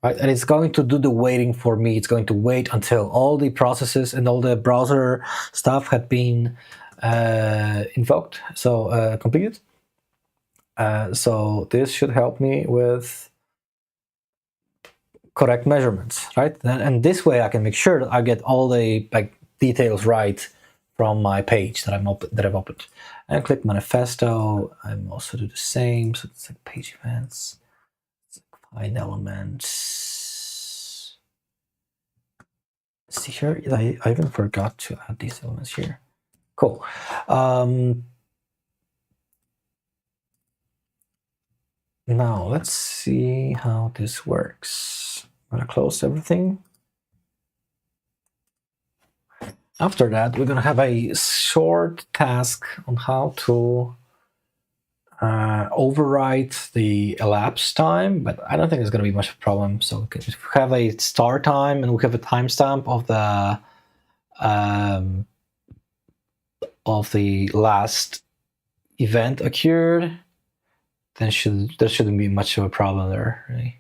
right? And it's going to do the waiting for me. It's going to wait until all the processes and all the browser stuff had been invoked, so completed. So this should help me with correct measurements, right? And this way I can make sure that I get all the details right from my page that I've opened. And click manifesto. I'm also do the same. So it's like page events, find elements. See here, I even forgot to add these elements here. Cool. Now let's see how this works. I'm gonna close everything. After that, we're gonna have a short task on how to overwrite the elapsed time, but I don't think it's gonna be much of a problem. So if we have a start time and we have a timestamp of the last event occurred, then there shouldn't be much of a problem there, really.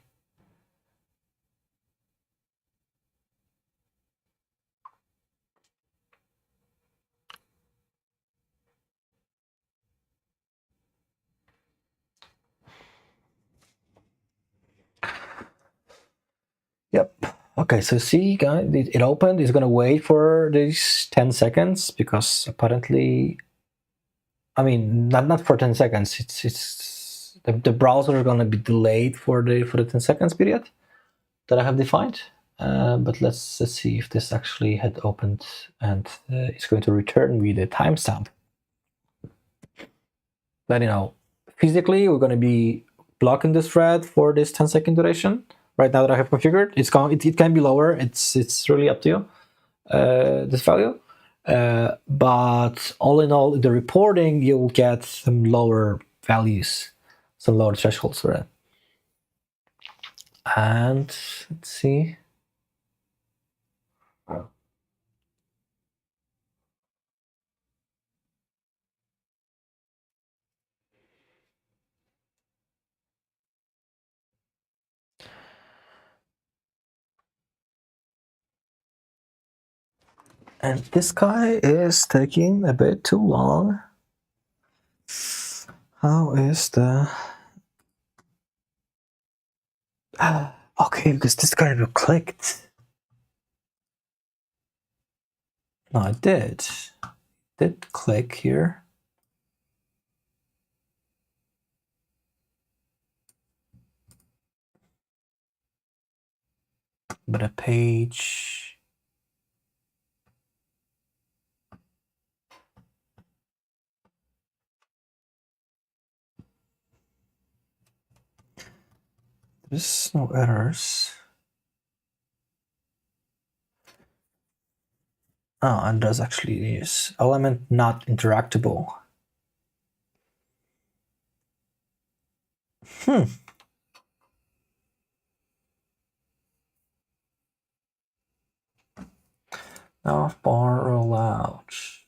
Yep. Okay, so see, guys, it opened. It's gonna wait for these 10 seconds because apparently, I mean, not for 10 seconds. It's the browser is gonna be delayed for the 10 seconds period that I have defined. But let's see if this actually had opened and it's going to return me the timestamp. Then, you know, physically we're going to be blocking this thread for this 10-second duration. Right now that I have configured, it can be lower. It's really up to you, this value. But all in all, in the reporting, you'll get some lower values, some lower thresholds for it. And let's see. And this guy is taking a bit too long. How is the Okay, because this guy clicked. No, I did. Did click here. But a page. There's no errors. Oh, and does actually use element not interactable. Now bar rollout.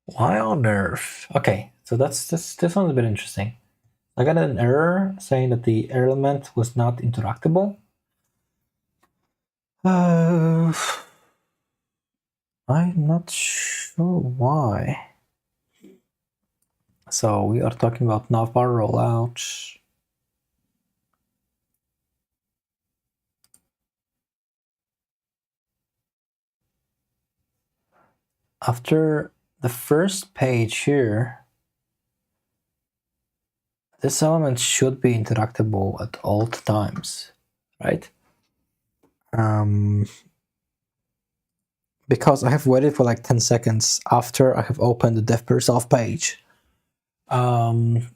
Why on earth? Okay, so this one's a bit interesting. I got an error saying that the element was not interactable. I'm not sure why. So we are talking about navbar rollout. After the first page here, this element should be interactable at all times, right? Because I have waited for like 10 seconds after I have opened the dev.persolve page. Then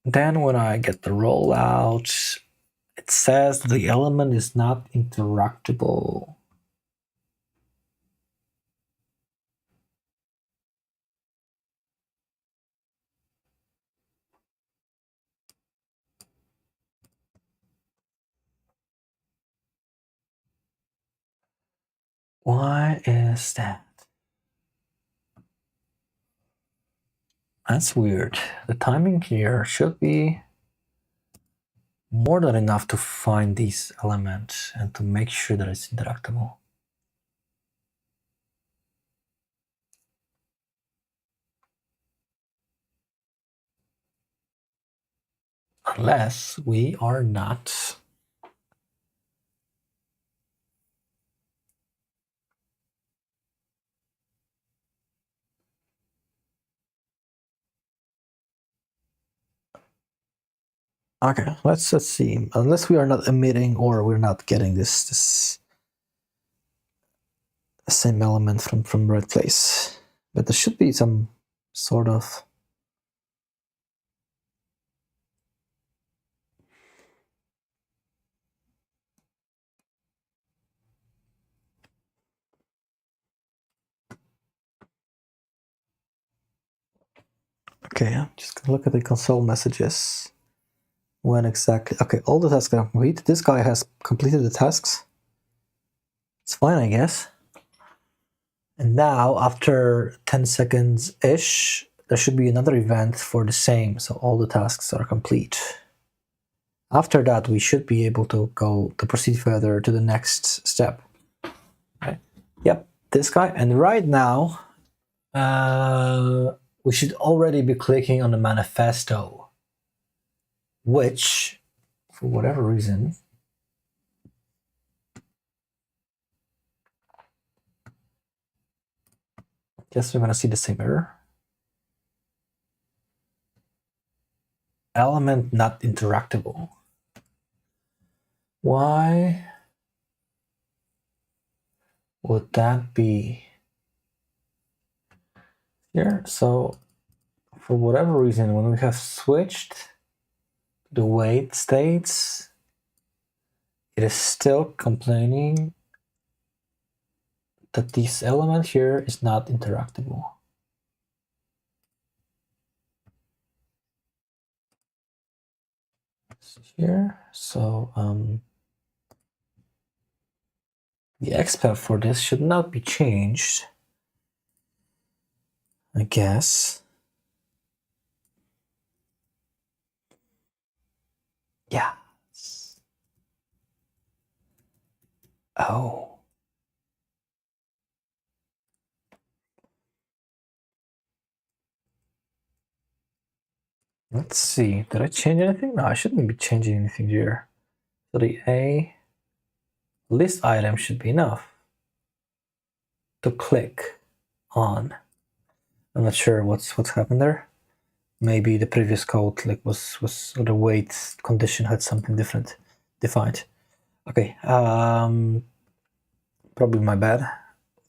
when I get the rollout, it says the element is not interactable. Why is that? That's weird. The timing here should be more than enough to find these elements and to make sure that it's interactable. Unless we are not. Okay, let's see. Unless we are not emitting or we're not getting this same element from right place. But there should be some sort of okay, I'm just gonna look at the console messages. When exactly? Okay, all the tasks are complete. This guy has completed the tasks. It's fine, I guess. And now, after 10 seconds-ish, there should be another event for the same, so all the tasks are complete. After that, we should be able to proceed further to the next step. Okay. Yep, this guy. And right now, we should already be clicking on the manifesto, which, for whatever reason, guess we're gonna see the same error. Element not interactable. Why would that be here? So for whatever reason, when we have switched the wait states, it is still complaining that this element here is not interactable. Here, so the XPath for this should not be changed, I guess. Yeah. Oh. Let's see, did I change anything? No, I shouldn't be changing anything here. So the A list item should be enough to click on. I'm not sure what's happened there. Maybe the previous code like was the wait condition had something different defined. Okay, probably my bad.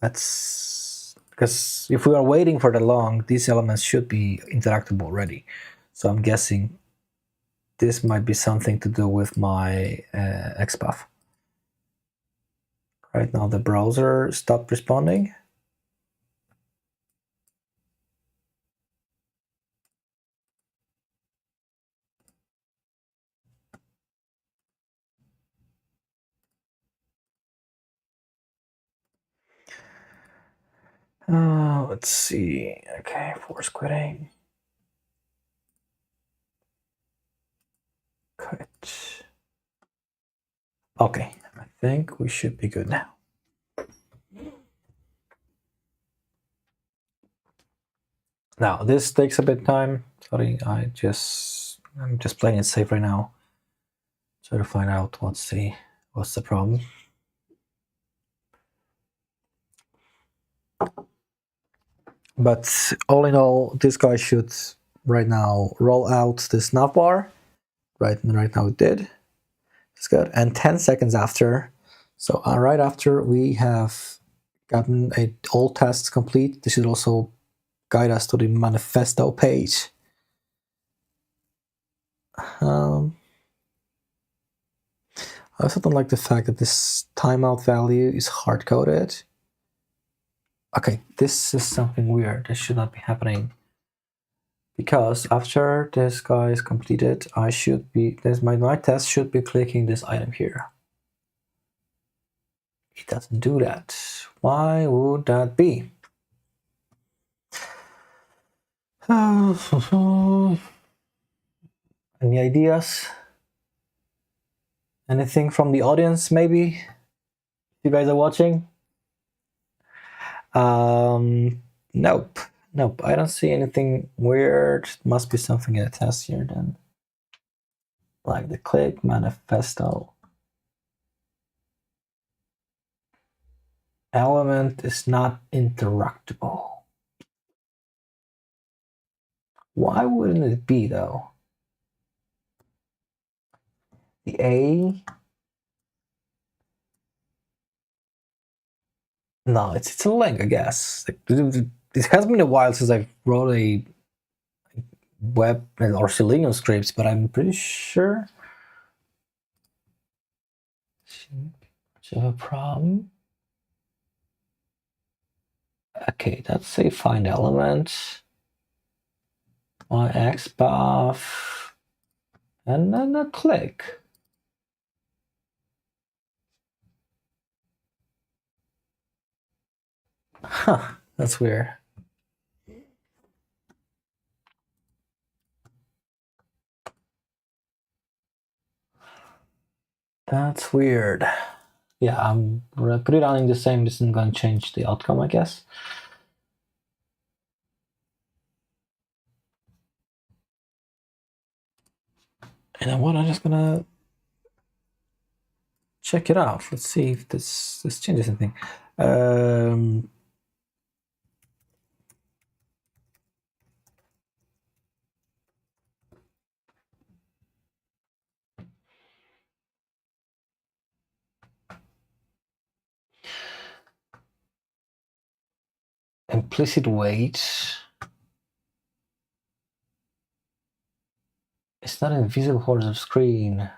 That's because if we are waiting for the long, these elements should be interactable already. So I'm guessing this might be something to do with my XPath. Right now the browser stopped responding. Let's see. Okay, force quitting. Quit. Okay, I think we should be good now. Now this takes a bit of time. Sorry, I'm just playing it safe right now. Try to find out what's the problem. But all in all, this guy should right now roll out this navbar. Right now it did. It's good. And 10 seconds after, so right after we have gotten all tasks complete, this should also guide us to the manifesto page. I also don't like the fact that this timeout value is hard-coded. Okay, this is something weird. This should not be happening. Because after this guy is completed, I should be, my test should be clicking this item here. It doesn't do that. Why would that be? Any ideas? Anything from the audience, maybe? You guys are watching? Nope. I don't see anything weird. Must be something in the test here then. Like the click manifesto. Element is not interactable. Why wouldn't it be though? The A. No, it's a link, I guess. It has been a while since I wrote a web or Selenium scripts, but I'm pretty sure. Should have a problem. Okay, let's say find element. My XPath, and then a click. Huh, that's weird. That's weird. Yeah, I'm put it running the same. This isn't going to change the outcome, I guess. And then what? I'm just gonna check it out. Let's see if this changes anything. Implicit wait. It's not invisible horizontal screen.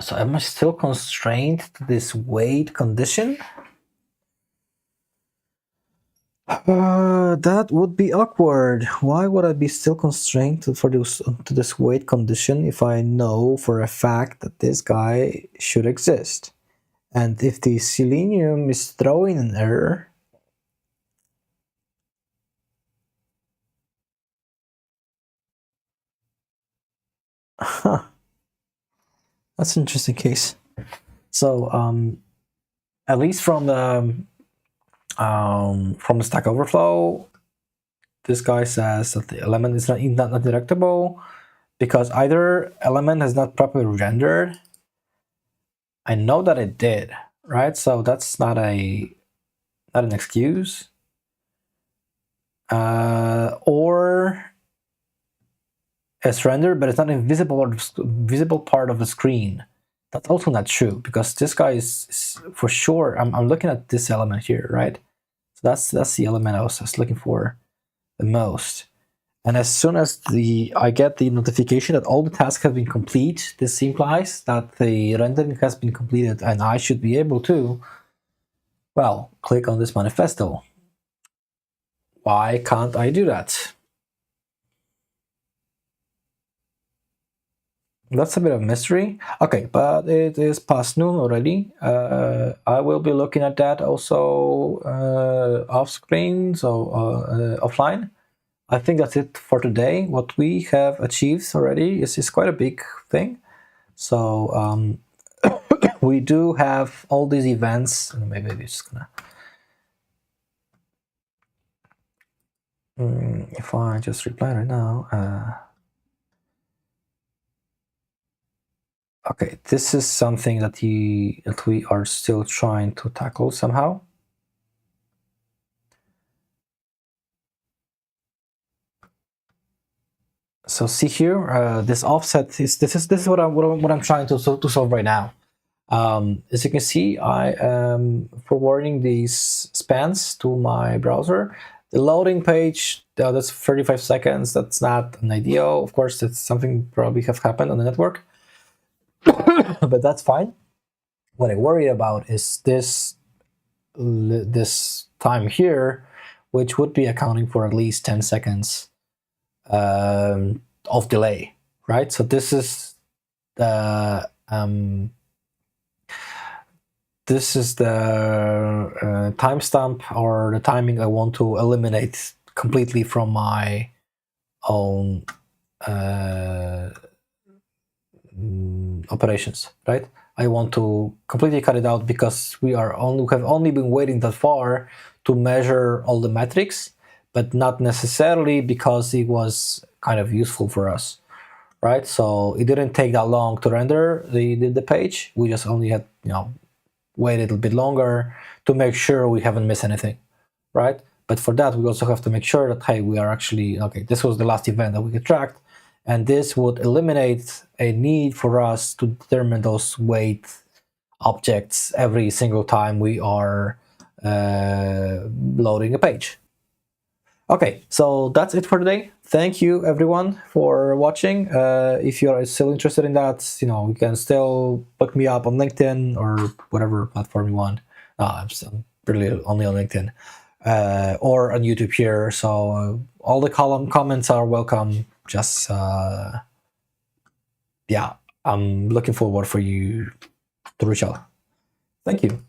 So am I still constrained to this wait condition? That would be awkward. Why would I be still constrained to this wait condition if I know for a fact that this guy should exist? And if the Selenium is throwing an error, huh, that's an interesting case. So at least from the Stack Overflow, this guy says that the element is not detectable because either element has not properly rendered. I know that it did, right? So that's not an excuse. Or it's rendered, but it's not a visible part of the screen. That's also not true because this guy is for sure. I'm looking at this element here, right? So that's the element I was looking for the most. And as soon as I get the notification that all the tasks have been complete, this implies that the rendering has been completed, and I should be able to, well, click on this manifesto. Why can't I do that? That's a bit of a mystery. Okay, but it is past noon already. I will be looking at that also off screen, so offline. I think that's it for today. What we have achieved already is quite a big thing. So we do have all these events. Maybe we're just gonna. If I just reply right now. Okay, this is something that we are still trying to tackle somehow. So see here, this offset is this is what I'm trying to solve right now. As you can see, I am forwarding these spans to my browser. The loading page, that's 35 seconds. That's not an ideal. Of course, that's something probably have happened on the network, but that's fine. What I worry about is this time here, which would be accounting for at least 10 seconds of delay, right? So this is the timestamp or the timing I want to eliminate completely from my own operations, right? I want to completely cut it out because we have only been waiting that far to measure all the metrics, but not necessarily because it was kind of useful for us, right? So it didn't take that long to render the page. We just only had wait a little bit longer to make sure we haven't missed anything, right? But for that, we also have to make sure that, hey, we are actually, okay, this was the last event that we could track, and this would eliminate a need for us to determine those wait objects every single time we are loading a page. Okay, so that's it for today. Thank you everyone for watching. If you're still interested in that, you can still look me up on LinkedIn or whatever platform you want. I'm really only on LinkedIn or on YouTube here. So all the comments are welcome. Just yeah, I'm looking forward for you to reach out. Thank you.